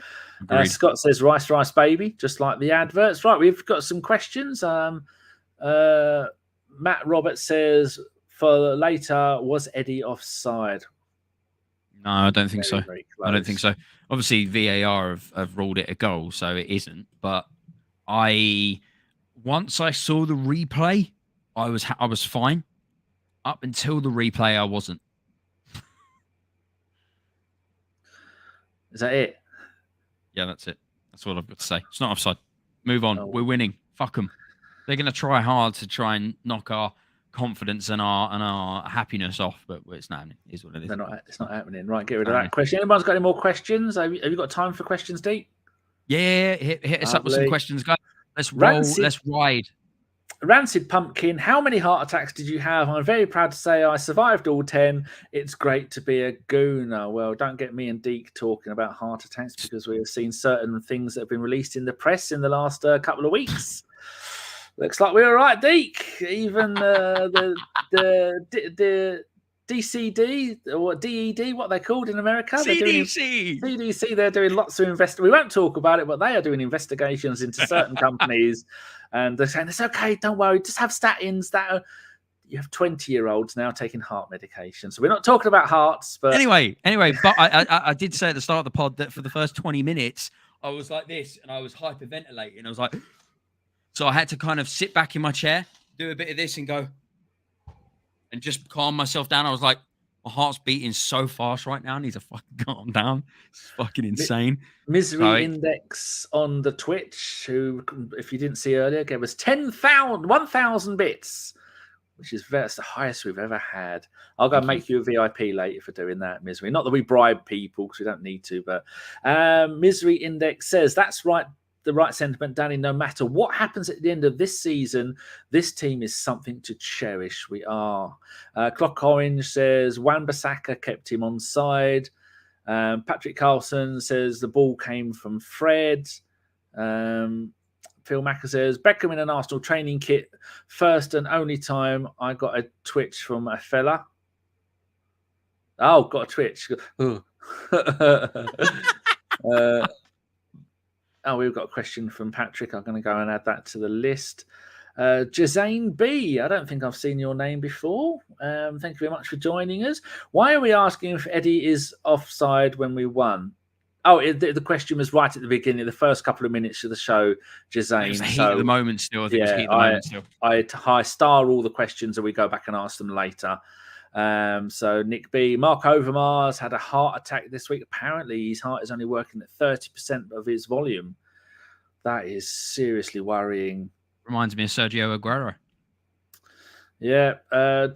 Scott says, rice, baby, just like the adverts. Right, we've got some questions. Matt Roberts says, for later, was Eddie offside? No, I don't think so. I don't think so. Obviously, VAR have ruled it a goal, so it isn't. But once I saw the replay, I was fine. Up until the replay, I wasn't. Is that it? Yeah, that's it. That's all I've got to say. It's not offside. Move on. We're winning. Fuck them. They're going to try hard to try and knock our confidence and our happiness off, but it's not happening. It is what it is. It's not happening. Right, get rid of that question. Anyone's got any more questions? Have you got time for questions, Deac? Yeah, hit us up with some questions, guys. Let's roll. Let's ride. Rancid Pumpkin, how many heart attacks did you have? I'm very proud to say I survived all 10. It's great to be a gooner. Well, don't get me and Deac talking about heart attacks because we have seen certain things that have been released in the press in the last couple of weeks. Looks like we're all right, Deac. Even the DCD or DED, what they're called in America. CDC. They're doing lots of We won't talk about it, but they are doing investigations into certain companies. And they're saying, it's okay, don't worry, just have statins. You have 20-year-olds now taking heart medication. So we're not talking about hearts. But Anyway, but I did say at the start of the pod that for the first 20 minutes, I was like this and I was hyperventilating. I was like, so I had to kind of sit back in my chair, do a bit of this and go, and just calm myself down. I was like, my heart's beating so fast right now. I need to fucking calm down. It's fucking insane. Misery Index on the Twitch, who, if you didn't see earlier, gave us 1,000 bits, which is that's the highest we've ever had. I'll go and make you a VIP later for doing that, Misery. Not that we bribe people because we don't need to, but Misery Index says, that's right. The right sentiment, Danny. No matter what happens at the end of this season, this team is something to cherish. We are. Clock Orange says Wan-Bissaka kept him on side. Patrick Carlson says the ball came from Fred. Phil Macker says Beckham in an Arsenal training kit. First and only time I got a twitch from a fella. Oh, got a twitch. Oh, we've got a question from Patrick. I'm going to go and add that to the list. Jazane B. I don't think I've seen your name before. Thank you very much for joining us. Why are we asking if Eddie is offside when we won? Oh, the question was right at the beginning, the first couple of minutes of the show, Jazane. It was heat of the moment still. I think it was heat of the moment still. I star all the questions and we go back and ask them later. So Nick B. Mark Overmars had a heart attack this week. Apparently his heart is only working at 30% of his volume. That is seriously worrying. Reminds me of Sergio Aguero. Yeah.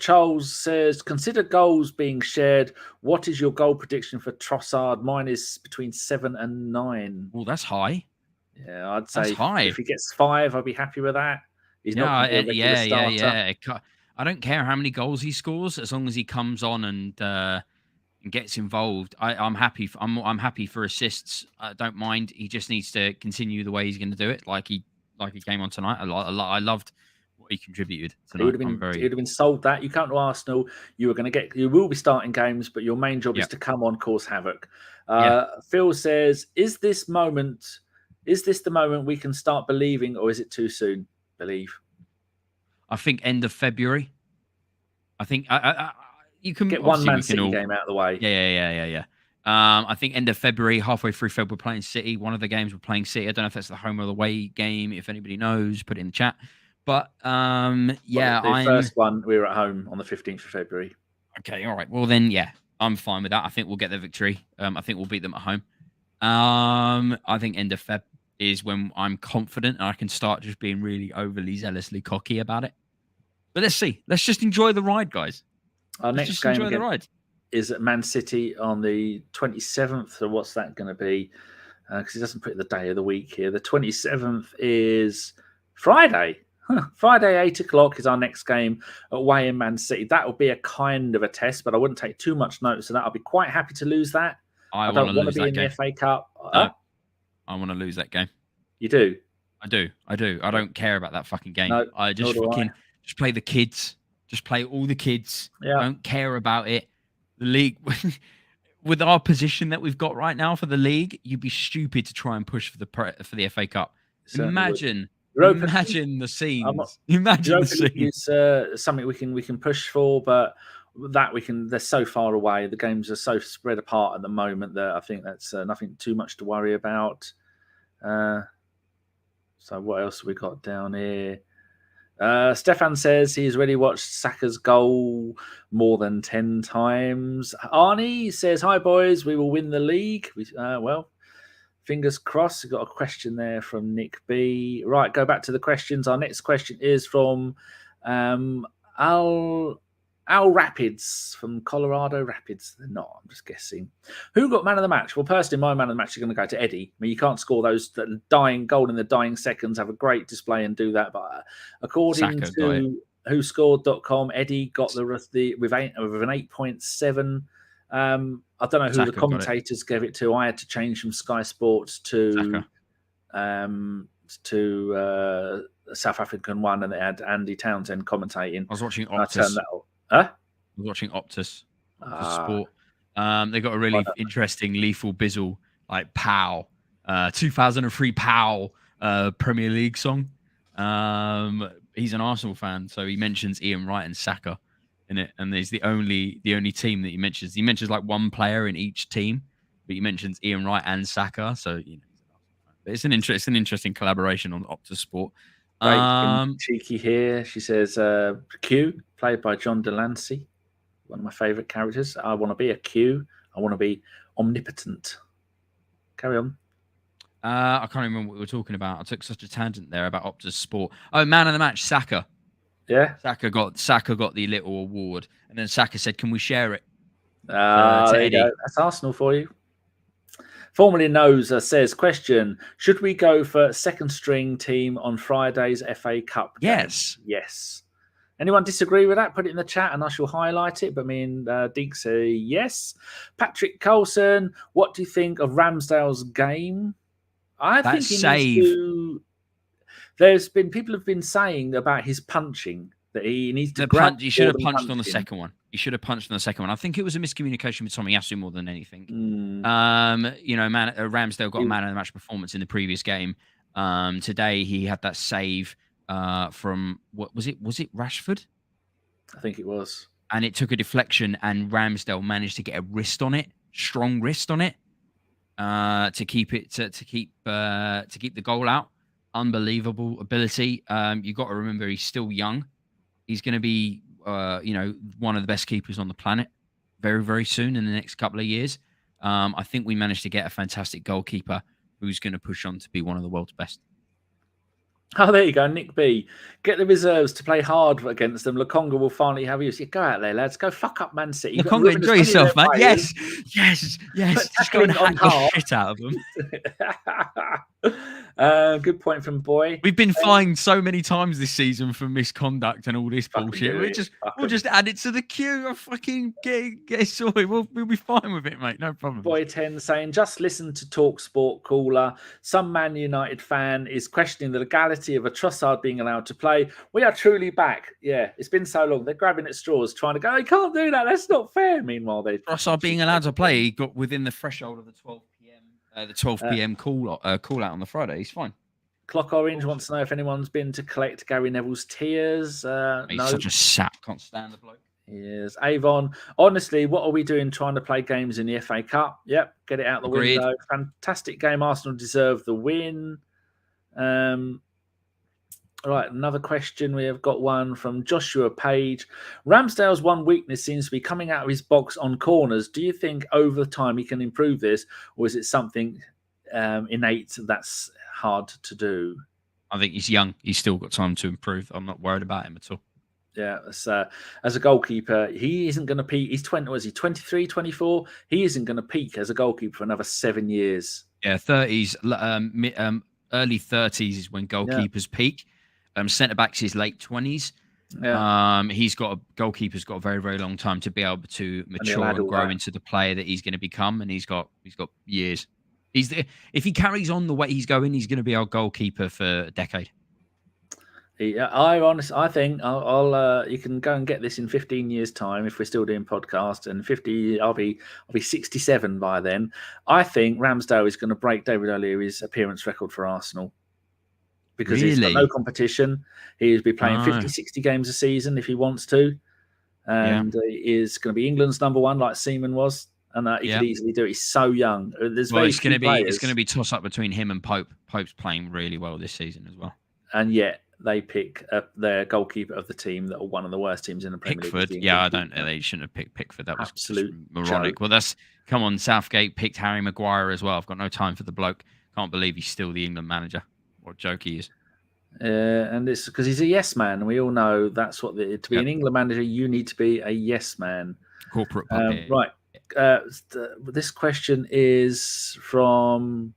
Charles says, consider goals being shared. What is your goal prediction for Trossard? Mine is between 7 and 9. Oh, that's high. Yeah, I'd say high. If he gets 5, I'd be happy with that. He's not going to be a regular starter. I don't care how many goals he scores as long as he comes on and gets involved. I'm happy. I'm happy for assists. I don't mind. He just needs to continue the way he's going to do it, like he came on tonight. I loved what he contributed tonight. He would have been sold that. You come to Arsenal, you will be starting games, but your main job is to come on, cause havoc. Phil says, is this the moment we can start believing, or is it too soon? Believe. I think end of February. I think you can get one Man City game out of the way. Yeah. I think end of February, halfway through February, we're playing City. One of the games we're playing City. I don't know if that's the home or the away game. If anybody knows, put it in the chat. But the first one we were at home on the 15th of February. Okay, all right. Well then, I'm fine with that. I think we'll get the victory. I think we'll beat them at home. I think end of Feb. is when I'm confident and I can start just being really overly zealously cocky about it. But let's see. Let's just enjoy the ride, guys. Our Let's next just game enjoy the ride. is at Man City on the 27th. So what's that going to be? Because it doesn't put the day of the week here. The 27th is Friday. Friday, 8 o'clock is our next game away in Man City. That will be a kind of a test, but I wouldn't take too much notice of that. I'll be quite happy to lose that. I don't want to be in the FA Cup. No, I want to lose that game. You do? I do. I don't care about that fucking game. No, I just just play the kids. Just play all the kids. Yeah. Don't care about it. The league, with our position that we've got right now for the league, you'd be stupid to try and push for the FA Cup. Imagine the scenes. Imagine the scenes. It's something we can push for, but that they're so far away. The games are so spread apart at the moment that I think that's nothing too much to worry about. So what else have we got down here? Stefan says he's already watched Saka's goal more than 10 times. Arnie says, hi, boys. We will win the league. Well, fingers crossed. We've got a question there from Nick B. Right, go back to the questions. Our next question is from Al Rapids from Colorado Rapids. They're not, I'm just guessing. Who got man of the match? Well, personally, my man of the match is going to go to Eddie. I mean, you can't score those dying goal in the dying seconds, have a great display and do that. But according to WhoScored.com, Eddie got with an 8.7. I don't know who Saka the commentators gave it to. I had to change from Sky Sports to South African one, and they had Andy Townsend commentating. I was watching Optus. Huh? I was watching Optus Sport. They got a really interesting Lethal Bizzle, like Pow, 2003 Pow Premier League song. He's an Arsenal fan, so he mentions Ian Wright and Saka in it, and he's the only team that he mentions. He mentions like one player in each team, but he mentions Ian Wright and Saka. So but it's an interesting collaboration on Optus Sport. Cheeky here. She says, Q, played by John Delancey, one of my favourite characters. I want to be a Q. I want to be omnipotent. Carry on. I can't remember what we were talking about. I took such a tangent there about Optus Sport. Oh, man of the match, Saka. Yeah. Saka got the little award. And then Saka said, can we share it? To Eddie. That's Arsenal for you. Formerly knows says, question, should we go for second string team on Friday's FA Cup game? Yes. Anyone disagree with that? Put it in the chat and I shall highlight it. But me and Deac say yes. Patrick Coulson, what do you think of Ramsdale's game? I think there's been people have been saying about his punching that he needs to punch. He should have punched on the second one. I think it was a miscommunication with Tomiyasu more than anything. Ramsdale got a man of the match performance in the previous game. Today he had that save from what was it? Was it Rashford? I think it was. And it took a deflection, and Ramsdale managed to get a wrist on it, strong wrist on it, to keep the goal out. Unbelievable ability. You got to remember he's still young. He's going to be one of the best keepers on the planet very, very soon in the next couple of years. I think we managed to get a fantastic goalkeeper who's going to push on to be one of the world's best. Oh, there you go, Nick B. Get the reserves to play hard against them. Lokonga will finally have use. Go out there, lads. Go fuck up Man City. Lokonga, enjoy yourself, man. Yes. Just go and hack the shit out of them. Good point from Boy. We've been fined so many times this season for misconduct and all this bullshit. We'll just add it to the queue. Fucking get sorted. We'll be fine with it, mate. No problem. Boy 10 saying, just listen to Talk Sport Caller. Some Man United fan is questioning the legality of a Trossard being allowed to play. We are truly back. Yeah, it's been so long. They're grabbing at straws, trying to go, I can't do that. That's not fair. Meanwhile, Trossard being allowed to play, he got within the threshold of the 12 p.m. call out on the Friday. He's fine. Clock Orange wants to know if anyone's been to collect Gary Neville's tears. He's such a sap. Can't stand the bloke. Yes. Avon, honestly, what are we doing trying to play games in the FA Cup? Yep, get it out the window. Fantastic game. Arsenal deserve the win. All right, another question. We have got one from Joshua Page. Ramsdale's one weakness seems to be coming out of his box on corners. Do you think over time he can improve this, or is it something innate. That's hard to do. I think he's young. He's still got time to improve. I'm not worried about him at all. Yeah, as a goalkeeper, he isn't going to peak. He's 20. Was he 23, 24? He isn't going to peak as a goalkeeper for another 7 years. Yeah, 30s, early 30s is when goalkeepers peak. Centre backs is late 20s. Yeah. Goalkeeper's got a very, very long time to be able to mature and grow into the player that he's going to become, and he's got years. If he carries on the way he's going, he's going to be our goalkeeper for a decade. I think I'll you can go and get this in 15 years' time if we're still doing podcasts, and 50 I'll be 67 by then. I think Ramsdale is going to break David O'Leary's appearance record for Arsenal because he's got no competition. He'll be playing 50, 60 games a season if he wants to, and he is going to be England's number one like Seaman was, and he could easily do it. He's so young. It's going to be toss up between him and Pope. Pope's playing really well this season as well, and yet they pick their goalkeeper of the team that are one of the worst teams in the Premier League. Pickford, they shouldn't have picked Pickford. That was absolute moronic. Joke. Well, come on. Southgate picked Harry Maguire as well. I've got no time for the bloke. Can't believe he's still the England manager. What a joke he is. And it's because he's a yes man. We all know that's what to be an England manager. You need to be a yes man. Corporate. Right. This question is from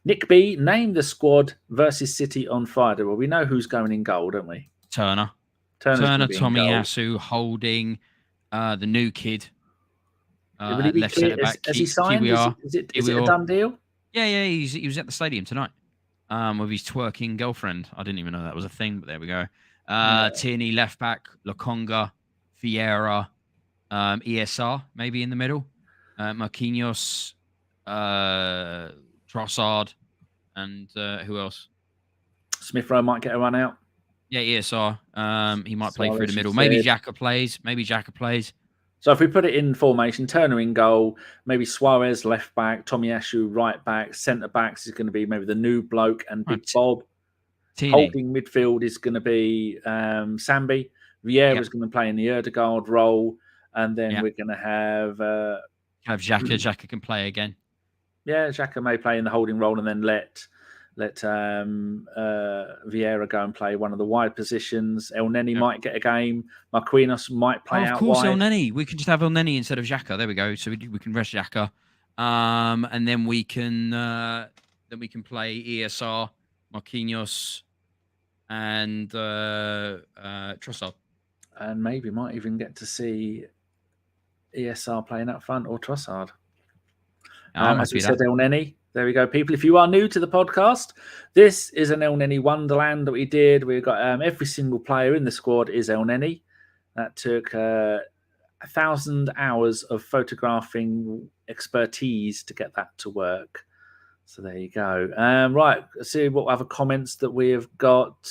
Nick B. Name the squad versus City on Friday. Well, we know who's going in goal, don't we? Turner, Tomiyasu, Holding, the new kid, left centre back. Has he signed? Is it a done deal? Yeah. He was at the stadium tonight with his twerking girlfriend. I didn't even know that was a thing, but there we go. Tierney, left back, Lokonga, Vieira, ESR, maybe in the middle, Marquinhos, Trossard, and who else? Smith Rowe might get a run out. Yeah, ESR. He might play through the middle. Maybe Xhaka plays. So if we put it in formation, Turner in goal, maybe Soares left back, Tomiyasu right back, centre backs is going to be maybe the new bloke and Big Bob. Tierney. Holding midfield is going to be Sambi. Vieira is going to play in the Odegaard role, and then we're going to have Xhaka. Xhaka can play again. Yeah, Xhaka may play in the holding role and then let Vieira go and play one of the wide positions. El Neni might get a game. Marquinhos might play out wide. Of course, El Neni. We can just have El Neni instead of Xhaka. There we go. So we can rest Xhaka, and then we can play ESR, Marquinhos, and Trossard. And maybe might even get to see ESR playing up front or Trossard. As we said, El Neni. There we go, people. If you are new to the podcast, this is an El Neni Wonderland that we did. We've got every single player in the squad is El Neni. That took 1,000 hours of photographing expertise to get that to work. So there you go. Right, let's see what other comments that we have got.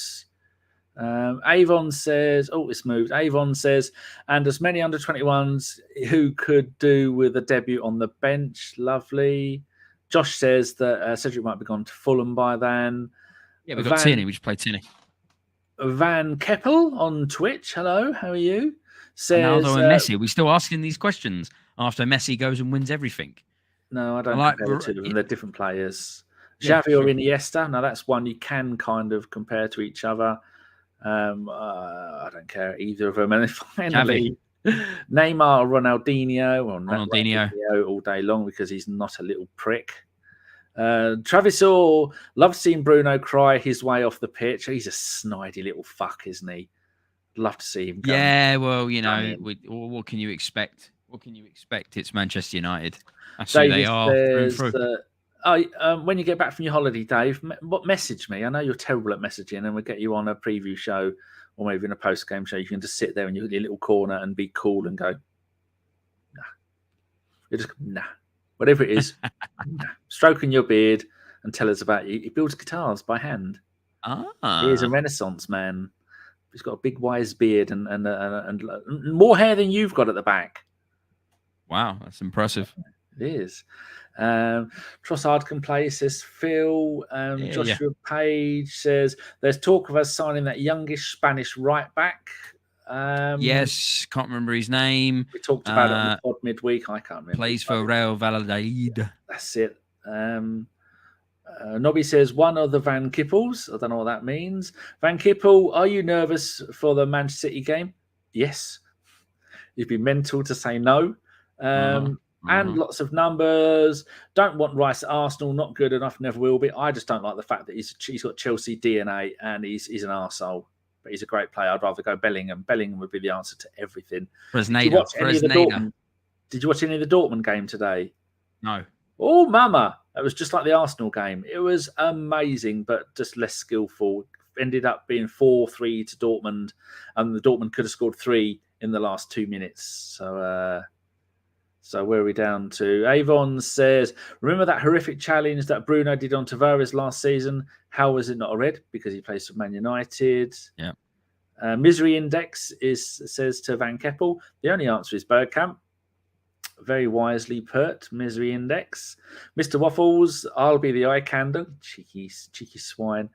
Avon says, it's moved. Avon says, and as many under 21s who could do with a debut on the bench. Lovely. Josh says that Cedric might be gone to Fulham by then. Yeah, we've got Tierney. We just played Tierney. Van Keppel on Twitch. Hello, how are you? Says Ronaldo and Messi. Are we still asking these questions after Messi goes and wins everything? No, I don't compare the two of them. They're different players. Xavi or Iniesta. Now, that's one you can kind of compare to each other. I don't care either of them. And finally, Neymar or Ronaldinho. Well, Ronaldinho all day long because he's not a little prick. Travis Orr, love seeing Bruno cry his way off the pitch. He's a snidey little fuck, isn't he? Love to see him go. Yeah, well, what can you expect? It's Manchester United. That's who they are through. When you get back from your holiday, Dave, message me. I know you're terrible at messaging, and we'll get you on a preview show or maybe in a post-game show. You can just sit there in your little corner and be cool and go, nah. You're just, nah. Whatever it is, nah. Stroking your beard and tell us about you. He builds guitars by hand. He is a Renaissance man. He's got a big wise beard and more hair than you've got at the back. Wow, that's impressive. It is. Trossard can play, says Phil. Joshua Page says there's talk of us signing that youngish Spanish right back. Yes, can't remember his name. We talked about it on the pod midweek. I can't remember. Plays for Real Valladolid. That's it. Nobby says one of the Van Kippels. I don't know what that means. Van Kippel, are you nervous for the Manchester City game? Yes. You'd be mental to say no. And lots of numbers. Don't want Rice at Arsenal. Not good enough. Never will be. I just don't like the fact that he's got Chelsea DNA and he's an arsehole. But he's a great player. I'd rather go Bellingham. Bellingham would be the answer to everything. Did you watch any of the Dortmund game today? No. Oh, mama. It was just like the Arsenal game. It was amazing, but just less skillful. Ended up being 4-3 to Dortmund. And the Dortmund could have scored 3 in the last 2 minutes. So where are we down to? Avon says, remember that horrific challenge that Bruno did on Tavares last season? How was it not a red? Because he plays for Man United. Yeah. Misery Index says to Van Keppel, the only answer is Bergkamp. Very wisely put, Misery Index. Mr. Waffles, I'll be the eye candle. Cheeky swine.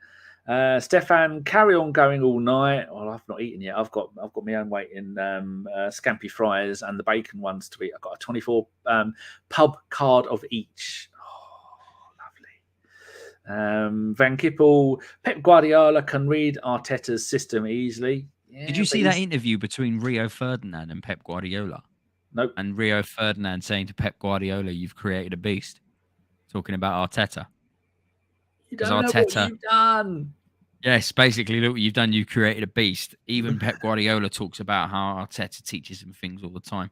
Stefan, carry on going all night. Well, I've not eaten yet. I've got my own weight in scampi fries and the bacon ones to eat. I've got a 24 pub card of each. Oh, lovely. Van Kippel, Pep Guardiola can read Arteta's system easily. Yeah, did you see that interview between Rio Ferdinand and Pep Guardiola? Nope. And Rio Ferdinand saying to Pep Guardiola, "You've created a beast." Talking about Arteta. You don't know what you've done. Yes, basically, look what you've done. You've created a beast. Even Pep Guardiola talks about how Arteta teaches him things all the time.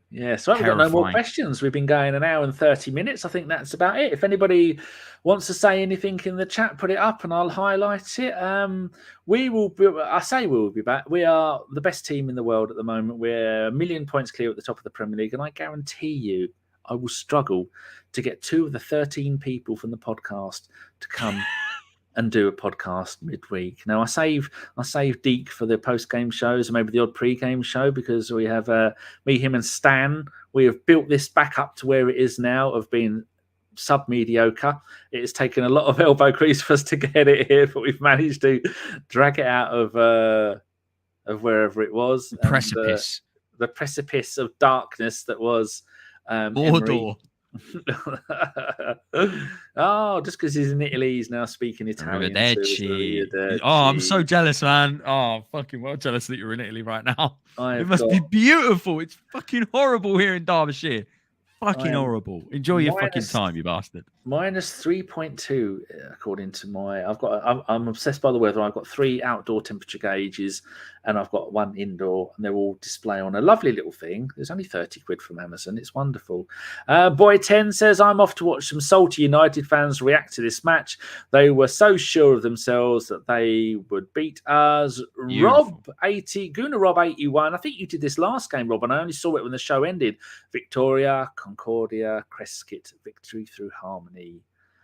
Yeah, so we've got no more questions. We've been going an hour and 30 minutes. I think that's about it. If anybody wants to say anything in the chat, put it up and I'll highlight it. We will be back. We are the best team in the world at the moment. We're 1 million points clear at the top of the Premier League. And I guarantee you, I will struggle to get 2 of the 13 people from the podcast to come and do a podcast midweek. Now, I save Deac for the post-game shows and maybe the odd pre-game show because we have me, him and Stan. We have built this back up to where it is now of being sub-mediocre. It has taken a lot of elbow grease for us to get it here, but we've managed to drag it out of wherever it was. Precipice. The precipice of darkness that was Mordor. Oh, just because he's in Italy, he's now speaking Italian. I'm so jealous, man. Oh, fucking well jealous that you're in Italy right now. It must be beautiful. It's fucking horrible here in Derbyshire. Fucking horrible. Enjoy your fucking time, you bastard. Minus 3.2, according to I'm obsessed by the weather. I've got 3 outdoor temperature gauges and I've got 1 indoor, and they're all display on a lovely little thing. There's only 30 quid from Amazon. It's wonderful. Boy 10 says, I'm off to watch some salty United fans react to this match. They were so sure of themselves that they would beat us. Beautiful. Rob 81. I think you did this last game, Rob, and I only saw it when the show ended. Victoria, Concordia, Crescit, victory through harmony.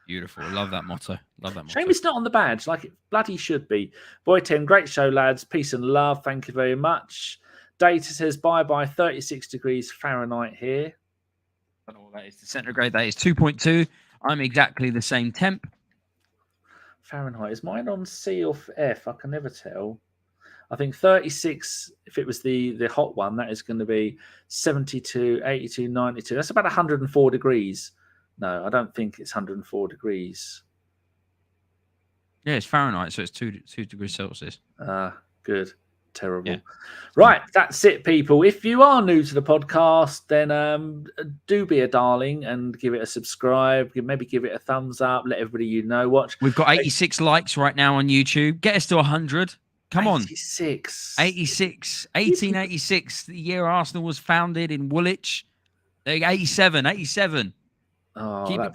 Beautiful. Love that motto. Shame it's not on the badge like it bloody should be. Boy 10, great show, lads. Peace and love. Thank you very much. Data says bye-bye, 36 degrees Fahrenheit here. I don't know what that is. The centigrade, that is 2.2. I'm exactly the same temp. Fahrenheit. Is mine on C or F? I can never tell. I think 36, if it was the hot one, that is going to be 72, 82, 92. That's about 104 degrees. No, I don't think it's 104 degrees. Yeah, it's Fahrenheit, so it's 2 degrees Celsius. Good. Terrible. Yeah. Right, that's it, people. If you are new to the podcast, then do be a darling and give it a subscribe. Maybe give it a thumbs up. Let everybody you know watch. We've got 86 likes right now on YouTube. Get us to 100. Come on. 86. 1886, the year Arsenal was founded in Woolwich. 87. Oh, keep it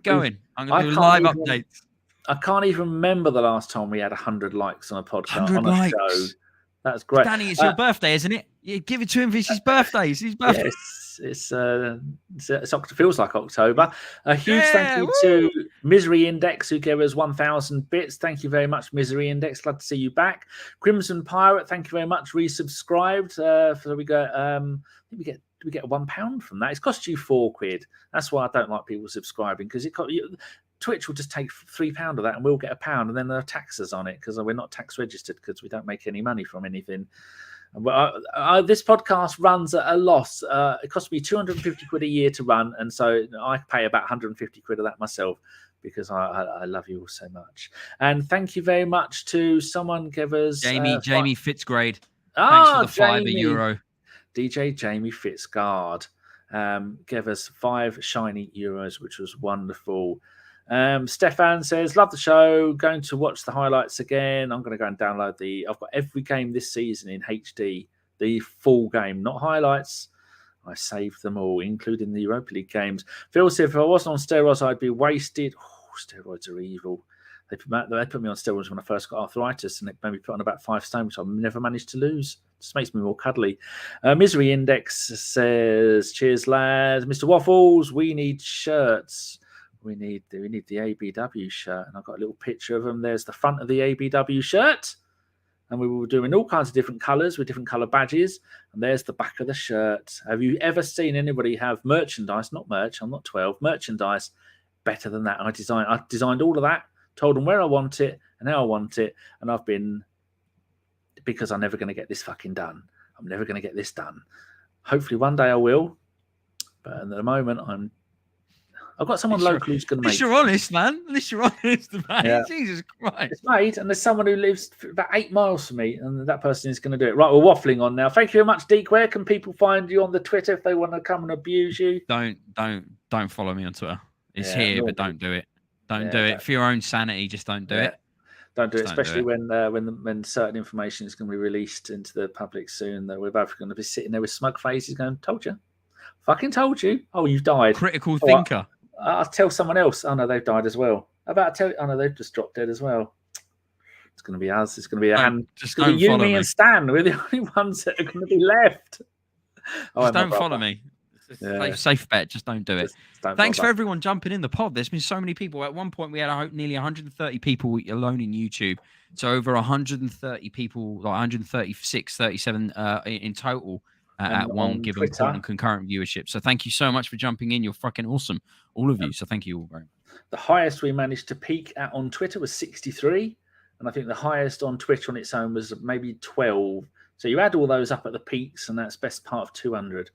going. I'm going to do live updates. I can't even remember the last time we had 100 likes on a podcast, on a show. That's great. Danny, it's your birthday, isn't it? You give it to him. It's his birthday. It's his birthday. Yes, it feels like October. A huge thank you to Misery Index, who gave us 1,000 bits. Thank you very much, Misery Index. Glad to see you back. Crimson Pirate, thank you very much. Resubscribed. So we get £1 from that. It's cost you £4. That's why I don't like people subscribing, because Twitch will just take £3 of that and we'll get £1, and then there are taxes on it because we're not tax registered because we don't make any money from anything. This podcast runs at a loss. It costs me 250 quid a year to run, and so I pay about 150 quid of that myself because I love you all so much. And thank you very much to someone gave us Jamie Fitzgrade. Thanks for the €5. DJ Jamie Fitzguard gave us 5 shiny euros, which was wonderful. Stefan says, love the show, going to watch the highlights again. I'm going to go and download I've got every game this season in HD, the full game, not highlights. I saved them all, including the Europa League games. Phil said, if I wasn't on steroids, I'd be wasted. Oh, steroids are evil. They put me on steroids when I first got arthritis, and it made me put on about 5 stone, which I've never managed to lose. Just makes me more cuddly. Misery Index says, cheers, lads. Mr. Waffles, we need shirts. We need the ABW shirt, and I've got a little picture of them. There's the front of the ABW shirt, and we were doing all kinds of different colours with different colour badges, and there's the back of the shirt. Have you ever seen anybody have merchandise, not merch, I'm not 12, merchandise better than that? I designed all of that, told them where I want it and how I want it, and I've been, because I'm never going to get this fucking done. I'm never going to get this done. Hopefully one day I will, but at the moment I've got someone local who's going to make it. At least you're honest, man. At least you're honest, man. Yeah. Jesus Christ. It's made, and there's someone who lives about 8 miles from me, and that person is going to do it. Right, we're waffling on now. Thank you very much, Deac. Where can people find you on the Twitter if they want to come and abuse you? Don't follow me on Twitter. It's here, but don't do it. Don't do it. For your own sanity, just don't do it. Don't do it, especially when certain information is going to be released into the public soon. That we're both going to be sitting there with smug faces going, told you. Fucking told you. Oh, you've died. Critical thinker. I'll tell someone else. Oh, no, they've died as well. Oh, no, they've just dropped dead as well. It's going to be us. It's going to be you, me, and Stan. We're the only ones that are going to be left. Just don't follow me. Safe bet. Just don't do it. Thanks for everyone jumping in the pod. There's been so many people. At one point, we had nearly 130 people alone in YouTube. So over 130 people, like 136, 37 in total. At one given point and concurrent viewership. So thank you so much for jumping in. You're fucking awesome, all of you. So thank you all very much. The highest we managed to peak at on Twitter was 63. And I think the highest on Twitter on its own was maybe 12. So you add all those up at the peaks, and that's best part of 200.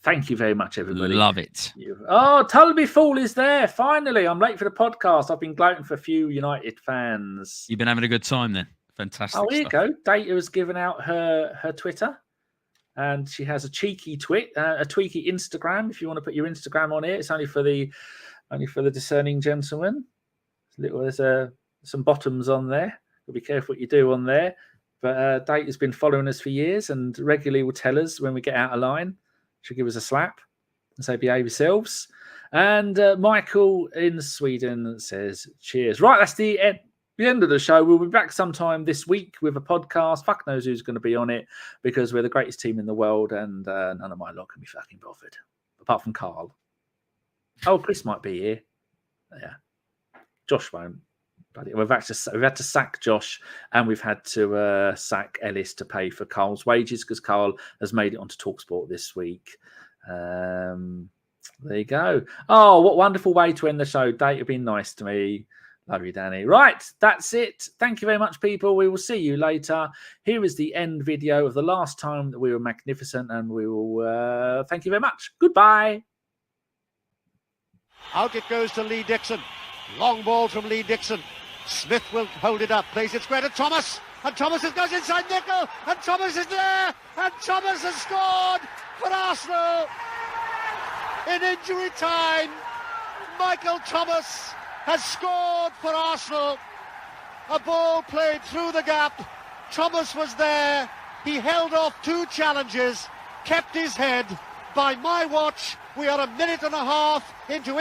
Thank you very much, everybody. Love it. Oh, Tulby Fool is there. Finally, I'm late for the podcast. I've been gloating for a few United fans. You've been having a good time then. Fantastic. Oh, here you go. Data has given out her Twitter. And she has a cheeky a tweaky Instagram. If you want to put your Instagram on here, it's only for the discerning gentleman. There's some bottoms on there. Be careful what you do on there. But Date has been following us for years and regularly will tell us when we get out of line. She'll give us a slap and say, behave yourselves. And Michael in Sweden says, cheers. Right, that's the end of the show. We'll be back sometime this week with a podcast. Fuck knows who's going to be on it, because we're the greatest team in the world, and none of my lot can be fucking bothered, apart from Karl. Oh, Chris might be here. Yeah, Josh won't. But we've had to sack Josh, and we've had to sack Ellis to pay for Karl's wages, because Karl has made it onto TalkSport this week. There you go. Oh, what wonderful way to end the show. Date have been nice to me. Love you, Danny. Right, that's it. Thank you very much, people. We will see you later. Here is the end video of the last time that we were magnificent, and we will thank you very much. Goodbye. Out it goes to Lee Dixon. Long ball from Lee Dixon. Smith will hold it up, plays it square to Thomas, and Thomas goes inside nickel, and Thomas is there, and Thomas has scored for Arsenal. In injury time, Michael Thomas has scored for Arsenal. A ball played through the gap. Thomas was there. He held off 2 challenges, kept his head. By my watch, we are a minute and a half into